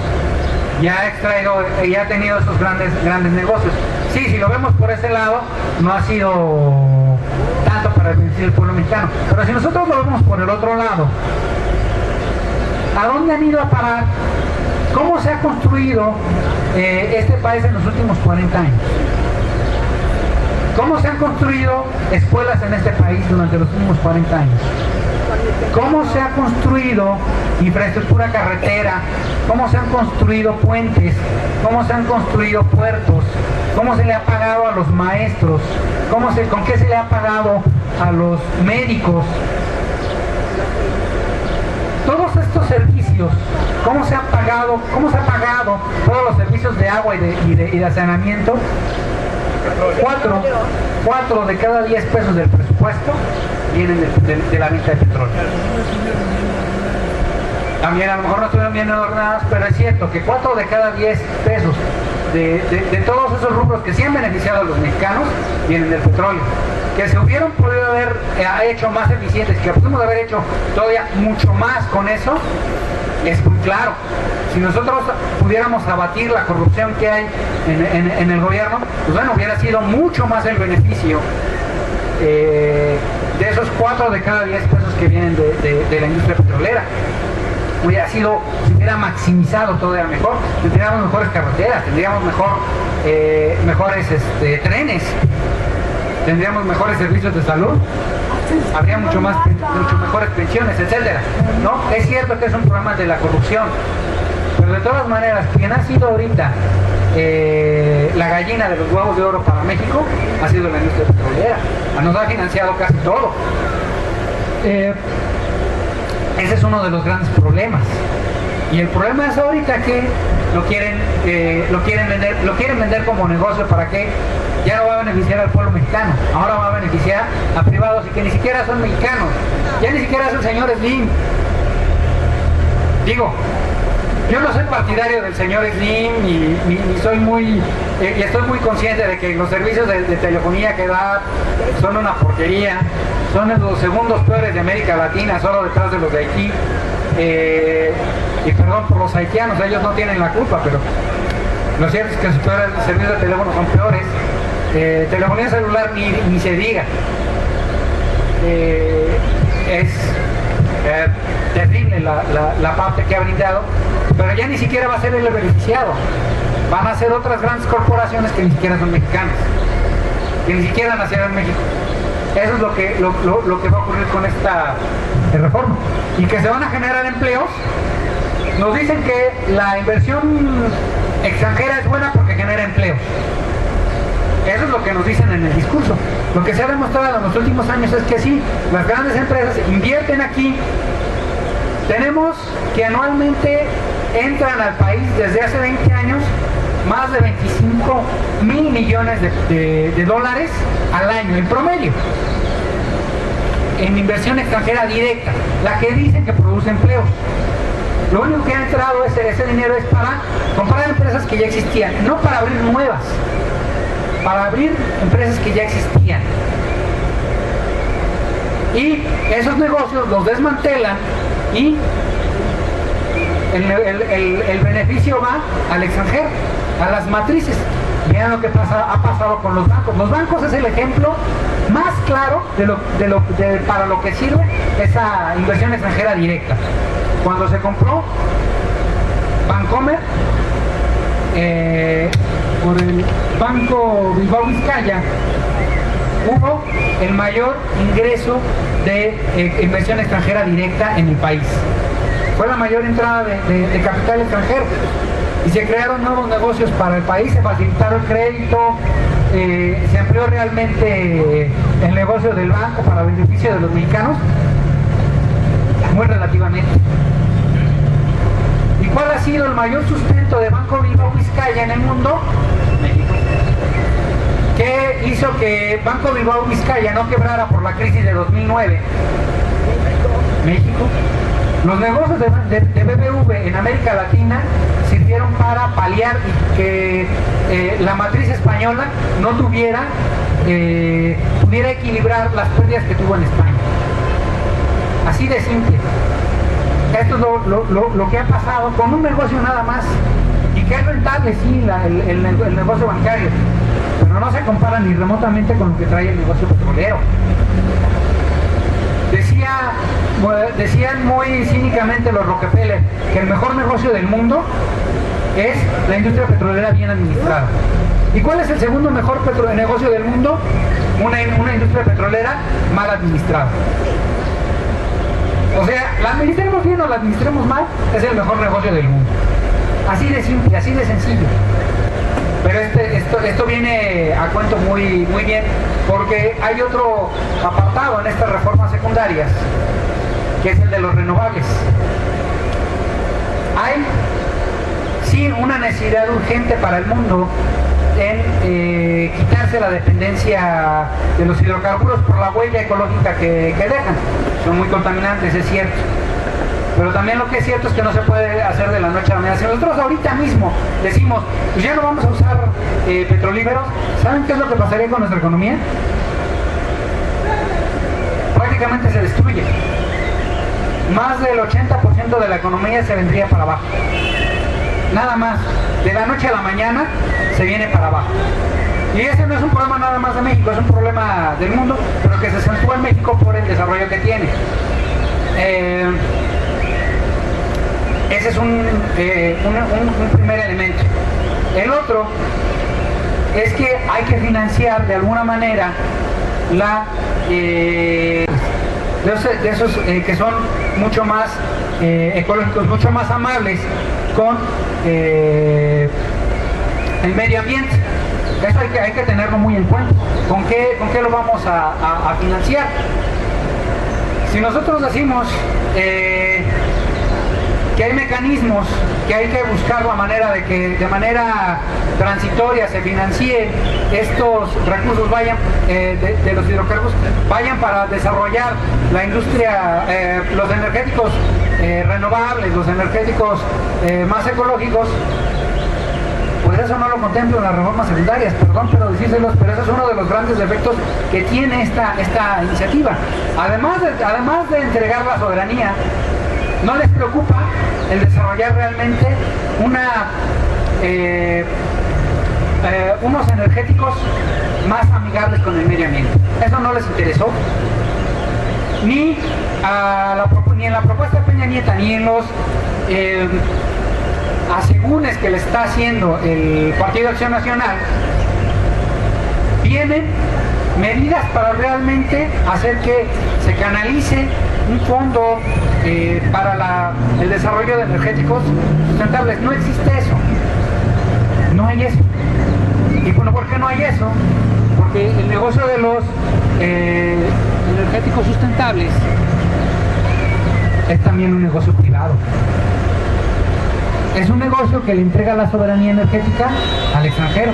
Ya ha tenido esos grandes negocios. Sí, si lo vemos por ese lado, no ha sido tanto para el beneficio del pueblo mexicano. Pero si nosotros lo vemos por el otro lado, ¿a dónde han ido a parar? ¿Cómo se ha construido este país en los últimos 40 años? ¿Cómo se han construido escuelas en este país durante los últimos 40 años? ¿Cómo se ha construido infraestructura carretera? ¿Cómo se han construido puentes? ¿Cómo se han construido puertos? ¿Cómo se le ha pagado a los maestros? ¿Con qué se le ha pagado a los médicos? Todos estos servicios, ¿cómo se ha pagado todos los servicios de agua y de saneamiento? 4 de cada 10 pesos del presupuesto vienen de la venta de petróleo. También a lo mejor no estuvieron bien ordenadas, pero es cierto que 4 de cada 10 pesos de todos esos rubros que sí han beneficiado a los mexicanos vienen del petróleo. Que se hubieran podido haber hecho más eficientes, que pudimos haber hecho todavía mucho más con eso, es muy claro. Si nosotros pudiéramos abatir la corrupción que hay en el gobierno, pues bueno, hubiera sido mucho más el beneficio de esos 4 de cada 10 pesos que vienen de la industria petrolera. Se hubiera maximizado todavía mejor, tendríamos mejores carreteras, tendríamos mejores trenes, tendríamos mejores servicios de salud, habría mucho mejores pensiones, etcétera, ¿no? Es cierto que es un problema de la corrupción, pero de todas maneras, quien ha sido ahorita la gallina de los huevos de oro para México ha sido la industria petrolera. Nos ha financiado casi todo. Ese es uno de los grandes problemas. Y el problema es ahorita que lo quieren vender como negocio. ¿Para qué? Ya no va a beneficiar al pueblo mexicano, ahora va a beneficiar a privados y que ni siquiera son mexicanos. Ya ni siquiera es el señor Slim. Digo, Yo no soy partidario del señor Slim y soy y estoy muy consciente de que los servicios de telefonía que da son una porquería, son los segundos peores de América Latina, solo detrás de los de Haití. Y perdón por los haitianos, ellos no tienen la culpa, pero lo cierto es que los servicios de teléfono son peores. Telefonía celular ni se diga. Es terrible la parte que ha brindado, pero ya ni siquiera va a ser el beneficiado, van a ser otras grandes corporaciones que ni siquiera son mexicanas, que ni siquiera nacieron en México. Eso es lo que va a ocurrir con esta reforma, y que se van a generar empleos. Nos dicen que la inversión extranjera es buena porque genera empleos. Eso es lo que nos dicen en el discurso. Lo que se ha demostrado en los últimos años es que sí, las grandes empresas invierten aquí. Tenemos que anualmente entran al país desde hace 20 años más de 25,000 millones de dólares al año en promedio en inversión extranjera directa, la que dicen que produce empleos. Lo único que ha entrado ese dinero es para comprar empresas que ya existían, no para abrir nuevas, para abrir empresas que ya existían. Y esos negocios los desmantelan y el beneficio va al extranjero, a las matrices. Vean lo que ha pasado con los bancos. Los bancos es el ejemplo más claro para lo que sirve esa inversión extranjera directa. Cuando se compró Bancomer por el Banco Bilbao Vizcaya, hubo el mayor ingreso de inversión extranjera directa en el país. Fue la mayor entrada de capital extranjero y se crearon nuevos negocios para el país, se facilitaron el crédito, se amplió realmente el negocio del banco para beneficio de los mexicanos, muy relativamente. ¿Y cuál ha sido el mayor sustento de Banco Bilbao Vizcaya en el mundo? México. ¿Qué hizo que Banco Bilbao Vizcaya no quebrara por la crisis de 2009? México. Los negocios de BBV en América Latina sirvieron para paliar y que la matriz española no pudiera equilibrar las pérdidas que tuvo en España. Así de simple. Esto es lo que ha pasado con un negocio nada más, y que es rentable, sí, el negocio bancario, pero no se compara ni remotamente con lo que trae el negocio petrolero. Decían muy cínicamente los Rockefeller que el mejor negocio del mundo es la industria petrolera bien administrada. ¿Y cuál es el segundo mejor negocio del mundo? Una industria petrolera mal administrada. O sea, la administremos bien o la administremos mal, es el mejor negocio del mundo. Así de simple, así de sencillo. Pero esto viene a cuento muy bien, porque hay otro apartado en estas reformas secundarias, que es el de los renovables. Hay, sí, una necesidad urgente para el mundo en quitarse la dependencia de los hidrocarburos por la huella ecológica que dejan. Son muy contaminantes, es cierto. Pero también lo que es cierto es que no se puede hacer de la noche a la mañana. Si nosotros ahorita mismo decimos, pues ya no vamos a usar petrolíferos, ¿saben qué es lo que pasaría con nuestra economía? Prácticamente se destruye. Más del 80% de la economía se vendría para abajo. Nada más. De la noche a la mañana se viene para abajo. Y ese no es un problema nada más de México, es un problema del mundo, pero que se acentúa en México por el desarrollo que tiene. Ese es un primer elemento. El otro es que hay que financiar de alguna manera de esos que son mucho más ecológicos, mucho más amables con el medio ambiente. Eso hay que tenerlo muy en cuenta. ¿Con qué lo vamos a financiar? Si nosotros decimos que hay mecanismos, que hay que buscar la manera de que de manera transitoria se financien estos recursos, vayan de los hidrocarburos, vayan para desarrollar la industria, los energéticos renovables, los energéticos más ecológicos. Pues eso no lo contemplo en las reformas secundarias, perdón, pero decírselos, pero eso es uno de los grandes defectos que tiene esta iniciativa. Además de entregar la soberanía, no les preocupa el desarrollar realmente unos energéticos más amigables con el medio ambiente. Eso no les interesó, ni en la propuesta de Peña Nieto, ni en los asegúnes que le está haciendo el Partido Acción Nacional. Vienen medidas para realmente hacer que se canalice un fondo para el desarrollo de energéticos sustentables. No existe eso, no hay eso. Y bueno, ¿por qué no hay eso? Porque el negocio de los energéticos sustentables es también un negocio privado. Es un negocio que le entrega la soberanía energética al extranjero.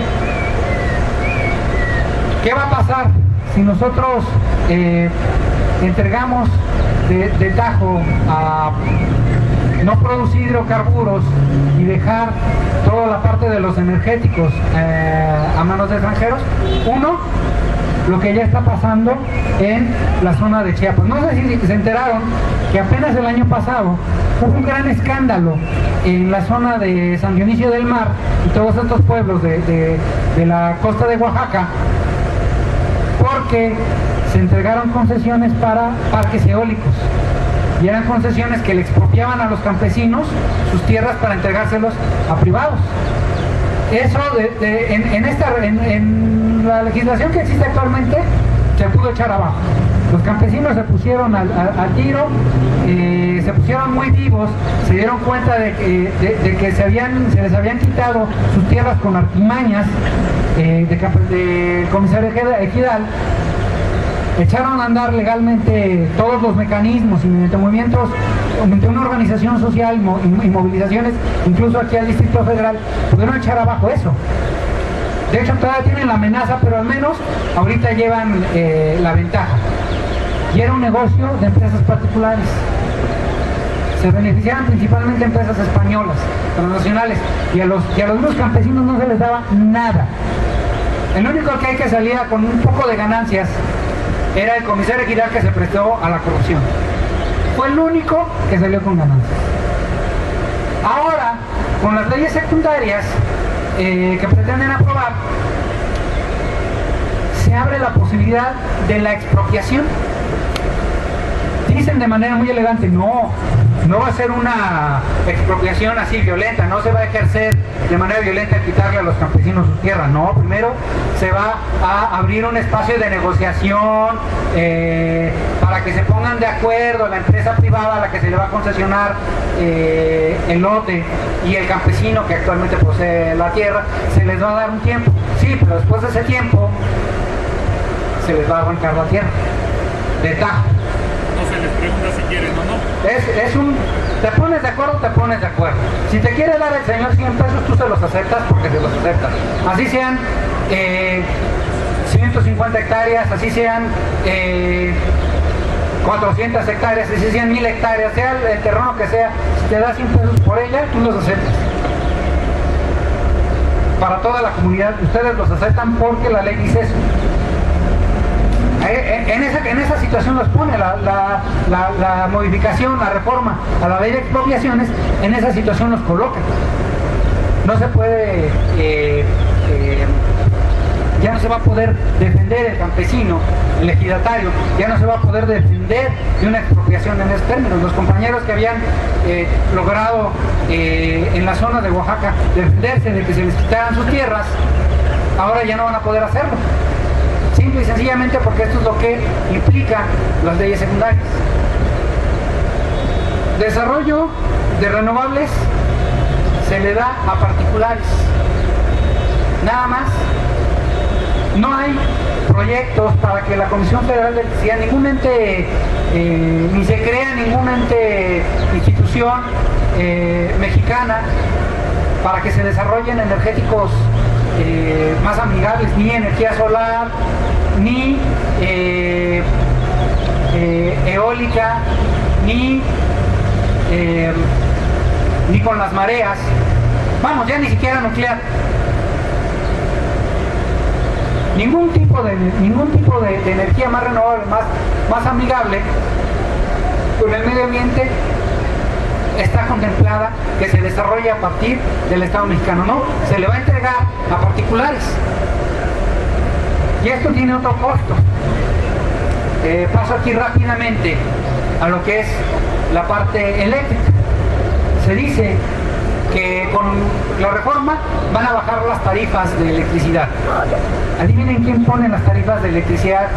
¿Qué va a pasar si nosotros entregamos de tajo a no producir hidrocarburos y dejar toda la parte de los energéticos a manos de extranjeros? Uno, lo que ya está pasando en la zona de Chiapas. No sé si se enteraron que apenas el año pasado hubo un gran escándalo en la zona de San Dionisio del Mar y todos estos pueblos de la costa de Oaxaca, porque se entregaron concesiones para parques eólicos, y eran concesiones que le expropiaban a los campesinos sus tierras para entregárselos a privados. Eso en la legislación que existe actualmente se pudo echar abajo. Los campesinos se pusieron al tiro, se pusieron muy vivos, se dieron cuenta de que se les habían quitado sus tierras con artimañas del comisario Ejidal. Echaron a andar legalmente todos los mecanismos y mediante movimientos, mediante una organización social y movilizaciones, incluso aquí al Distrito Federal, pudieron echar abajo eso. De hecho, todavía tienen la amenaza, pero al menos ahorita llevan la ventaja. Y era un negocio de empresas particulares. Se beneficiaban principalmente empresas españolas, transnacionales, y a los mismos campesinos no se les daba nada. El único que salía con un poco de ganancias era el comisario Ejidal, que se prestó a la corrupción. Fue el único que salió con ganancias. Ahora, con las leyes secundarias que pretenden aprobar, se abre la posibilidad de la expropiación. Dicen de manera muy elegante, no va a ser una expropiación así violenta, no se va a ejercer de manera violenta quitarle a los campesinos sus tierras, no, primero se va a abrir un espacio de negociación para que se pongan de acuerdo la empresa privada a la que se le va a concesionar el lote y el campesino que actualmente posee la tierra, se les va a dar un tiempo, sí, pero después de ese tiempo se les va a arrancar la tierra de tajo. No se les pregunta si quieren o no. Te pones de acuerdo, te pones de acuerdo. Si te quiere dar el señor 100 pesos, tú se los aceptas porque se los aceptas. Así sean 150 hectáreas, así sean 400 hectáreas, así sean 1000 hectáreas, sea el terreno que sea, si te das 100 pesos por ella, tú los aceptas. Para toda la comunidad, ustedes los aceptan porque la ley dice eso. En esa situación los pone la modificación, la reforma a la ley de expropiaciones, en esa situación los coloca. No se puede, ya no se va a poder defender el campesino, el ejidatario, ya no se va a poder defender de una expropiación en esos términos. Los compañeros que habían logrado en la zona de Oaxaca defenderse de que se les quitaran sus tierras, ahora ya no van a poder hacerlo. Simple y sencillamente porque esto es lo que implican las leyes secundarias. Desarrollo de renovables se le da a particulares. Nada más. No hay proyectos para que la Comisión Federal de Electricidad, ningún ente, ni se crea ningún ente, institución mexicana para que se desarrollen energéticos más amigables, ni energía solar, ni eólica, ni con las mareas, vamos, ya ni siquiera nuclear. Ningún tipo de energía más renovable, más amigable con el medio ambiente está contemplada que se desarrolle a partir del Estado mexicano. No, se le va a entregar a particulares. Y esto tiene otro costo. Paso aquí rápidamente a lo que es la parte eléctrica. Se dice que con la reforma van a bajar las tarifas de electricidad. Adivinen quién pone las tarifas de electricidad.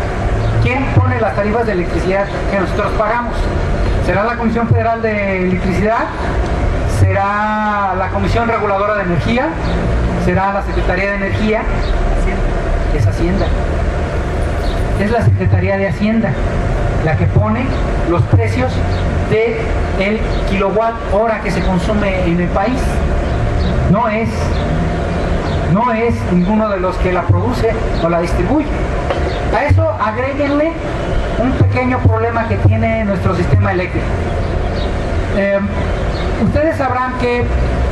¿Quién pone las tarifas de electricidad que nosotros pagamos? ¿Será la Comisión Federal de Electricidad? ¿Será la Comisión Reguladora de Energía? ¿Será la Secretaría de Energía? Es Hacienda. Es la Secretaría de Hacienda la que pone los precios del kilowatt hora que se consume en el país. No es ninguno de los que la produce o la distribuye. A eso agréguenle un pequeño problema que tiene nuestro sistema eléctrico. Ustedes sabrán que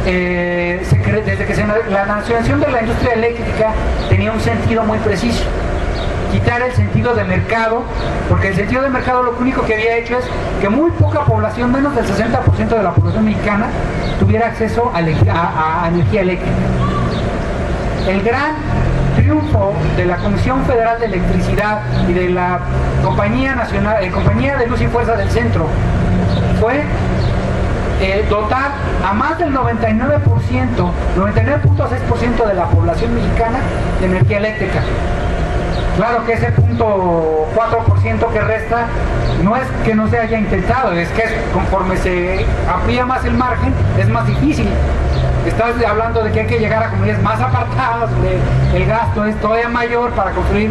desde que la nacionalización de la industria eléctrica tenía un sentido muy preciso: quitar el sentido de mercado, porque el sentido de mercado lo único que había hecho es que muy poca población, menos del 60% de la población mexicana, tuviera acceso a energía eléctrica. El gran triunfo de la Comisión Federal de Electricidad y de la Compañía de Luz y Fuerza del Centro fue dotar a más del 99.6% de la población mexicana de energía eléctrica. Claro que ese 0.4% que resta no es que no se haya intentado, es que conforme se amplía más el margen es más difícil. Estás hablando de que hay que llegar a comunidades más apartadas, donde el gasto es todavía mayor para construir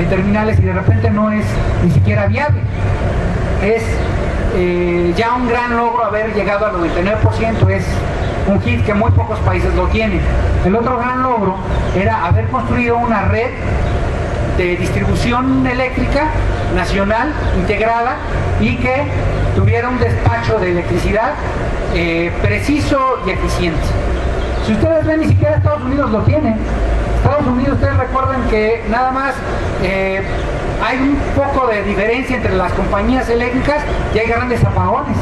terminales y de repente no es ni siquiera viable. Es ya un gran logro haber llegado al 99%, es un hit que muy pocos países lo tienen. El otro gran logro era haber construido una red de distribución eléctrica nacional integrada y que tuviera un despacho de electricidad preciso y eficiente. Si ustedes ven, ni siquiera Estados Unidos lo tiene. Estados Unidos, ustedes recuerdan que nada más hay un poco de diferencia entre las compañías eléctricas y hay grandes apagones.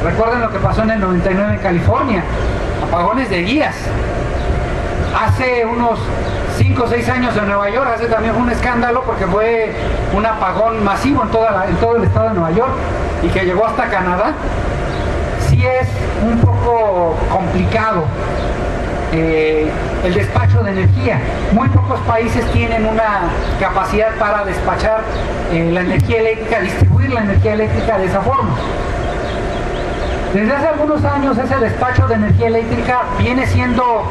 Recuerden lo que pasó en el 99 en California, apagones de días. Hace unos 5 o 6 años en Nueva York, también fue un escándalo porque fue un apagón masivo en todo el estado de Nueva York y que llegó hasta Canadá. Sí es un poco complicado el despacho de energía. Muy pocos países tienen una capacidad para despachar la energía eléctrica, distribuir la energía eléctrica de esa forma. Desde hace algunos años ese despacho de energía eléctrica viene siendo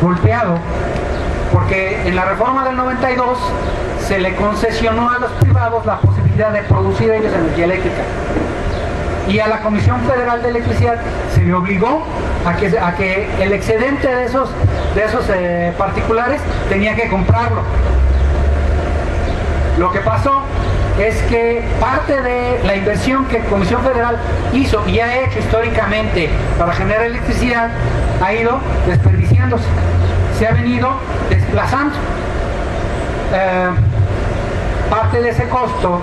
golpeado porque en la reforma del 92 se le concesionó a los privados la posibilidad de producir ellos energía eléctrica. Y a la Comisión Federal de Electricidad se le obligó a que el excedente de esos particulares tenía que comprarlo. Lo que pasó es que parte de la inversión que Comisión Federal hizo y ha hecho históricamente para generar electricidad ha ido desperdiciándose, se ha venido desplazando. Parte de ese costo,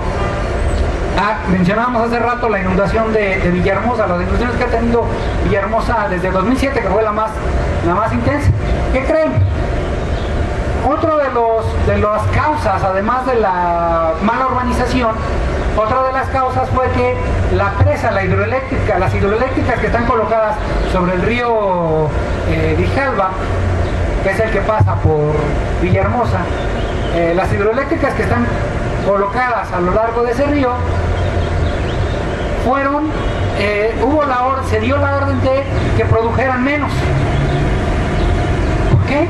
mencionábamos hace rato la inundación de Villahermosa, las inundaciones que ha tenido Villahermosa desde 2007, que fue la más intensa. ¿Qué creen? Otro de las causas, además de la mala urbanización, otra de las causas fue que la presa, las hidroeléctricas que están colocadas sobre el río Grijalva, que es el que pasa por Villahermosa, las hidroeléctricas que están colocadas a lo largo de ese río, se dio la orden de que produjeran menos. ¿Por qué?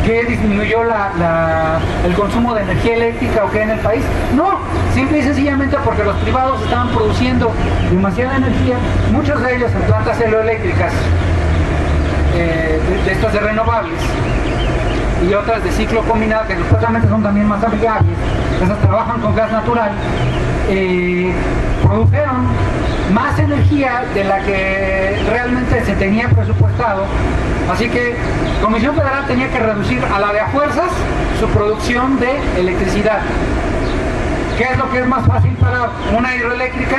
¿qué disminuyó el consumo de energía eléctrica o qué en el país? No, simple y sencillamente porque los privados estaban produciendo demasiada energía, muchos de ellos en plantas eléctricas, de estas de renovables, y otras de ciclo combinado, que supuestamente son también más amigables, esas trabajan con gas natural, produjeron más energía de la que realmente se tenía presupuestado. Así que Comisión Federal tenía que reducir a la de a fuerzas su producción de electricidad. ¿Qué es lo que es más fácil para una hidroeléctrica,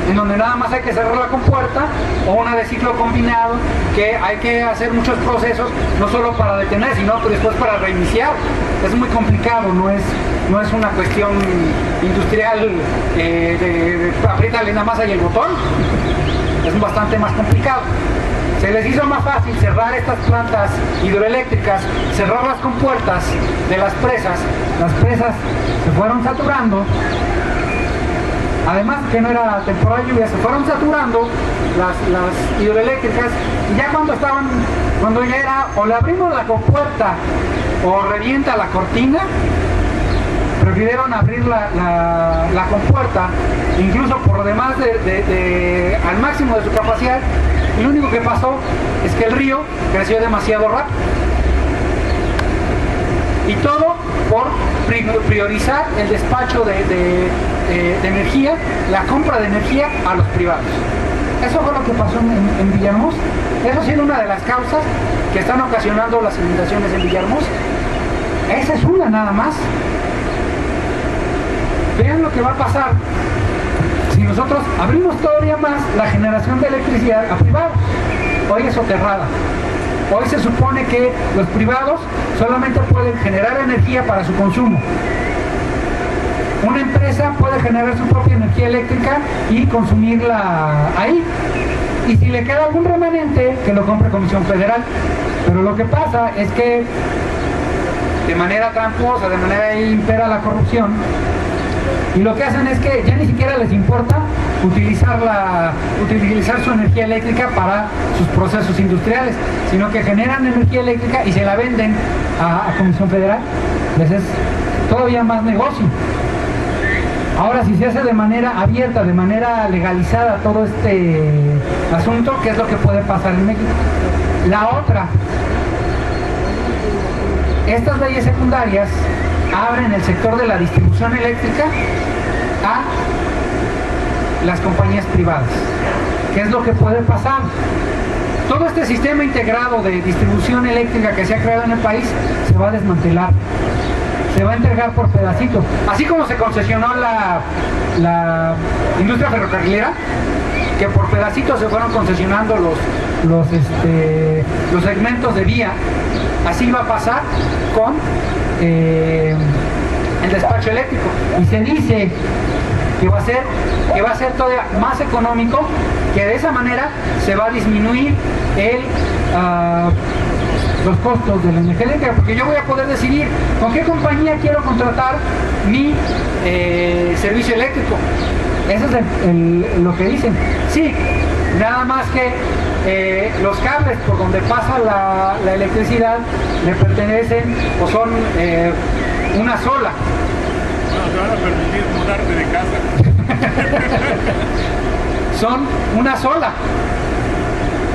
en donde nada más hay que cerrar la compuerta, o una de ciclo combinado, que hay que hacer muchos procesos, no solo para detener, sino después para reiniciar? Es muy complicado, no es una cuestión industrial de apriétale nada más ahí el botón, es bastante más complicado. Se les hizo más fácil cerrar estas plantas hidroeléctricas, cerrar las compuertas de las presas se fueron saturando, además que no era temporada de lluvia, se fueron saturando las hidroeléctricas, y ya cuando ya era o le abrimos la compuerta o revienta la cortina, prefirieron abrir la compuerta, incluso por demás al máximo de su capacidad, y lo único que pasó es que el río creció demasiado rápido. Y todo por priorizar el despacho de energía, la compra de energía a los privados. Eso fue lo que pasó en Villahermosa. Eso ha sido una de las causas que están ocasionando las inundaciones en Villahermosa. Esa es una nada más. Vean lo que va a pasar si nosotros abrimos todavía más la generación de electricidad a privados. Hoy es soterrada. Hoy se supone que los privados solamente pueden generar energía para su consumo. Una empresa puede generar su propia energía eléctrica y consumirla ahí. Y si le queda algún remanente, que lo compre Comisión Federal. Pero lo que pasa es que de manera tramposa, de manera impera la corrupción, y lo que hacen es que ya ni siquiera les importa utilizar su energía eléctrica para sus procesos industriales, sino que generan energía eléctrica y se la venden a Comisión Federal. Les es todavía más negocio. Ahora, si se hace de manera abierta, de manera legalizada todo este asunto, ¿qué es lo que puede pasar en México? La otra, estas leyes secundarias abren el sector de la distribución eléctrica a las compañías privadas. ¿Qué es lo que puede pasar? Todo este sistema integrado de distribución eléctrica que se ha creado en el país se va a desmantelar, se va a entregar por pedacitos. Así como se concesionó la industria ferrocarrilera, que por pedacitos se fueron concesionando los segmentos de vía, así va a pasar con el despacho eléctrico. Y se dice que va a ser todavía más económico, que de esa manera se va a disminuir los costos de la energía eléctrica, porque yo voy a poder decidir con qué compañía quiero contratar mi servicio eléctrico. Eso es lo que dicen. Sí, nada más que los cables por donde pasa la electricidad le pertenecen o son una sola. No, te van a permitir mudarte de casa. Son una sola.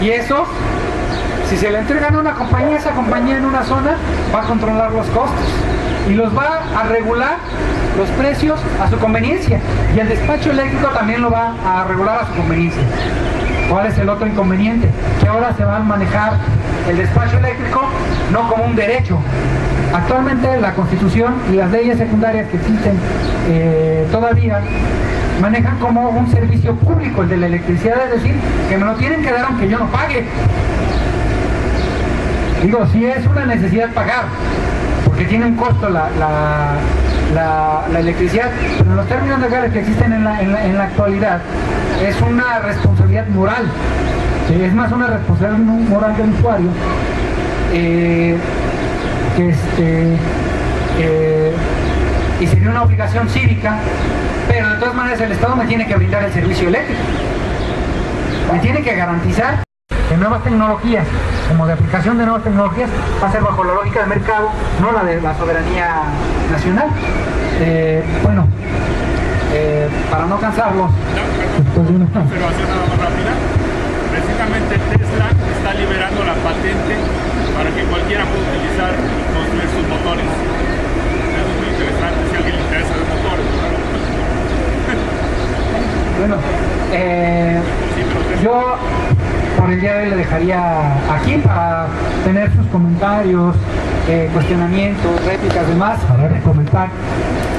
Y eso, si se le entregan a una compañía, esa compañía en una zona va a controlar los costos y los va a regular los precios a su conveniencia, y el despacho eléctrico también lo va a regular a su conveniencia. ¿Cuál es el otro inconveniente? Que ahora se va a manejar el despacho eléctrico no como un derecho. Actualmente la Constitución y las leyes secundarias que existen todavía manejan como un servicio público el de la electricidad, es decir, que me lo tienen que dar aunque yo no pague. Digo, sí es una necesidad pagar, porque tiene un costo la electricidad, pero en los términos legales que existen en la actualidad es una responsabilidad moral, es más una responsabilidad moral del usuario, y sería una obligación cívica, pero de todas maneras el Estado me tiene que brindar el servicio eléctrico, me tiene que garantizar de nuevas tecnologías, como de aplicación de nuevas tecnologías, va a ser bajo la lógica del mercado, no la de la soberanía nacional. Bueno, para no cansarlos, después de una... observación nada más rápida. Precisamente Tesla está liberando la patente para que cualquiera pueda utilizar y construir sus motores. Eso es muy interesante si a alguien le interesa los motores, ¿verdad? Bueno, yo por el día de hoy le dejaría aquí para tener sus comentarios, cuestionamientos, réplicas, demás. A ver, comentar.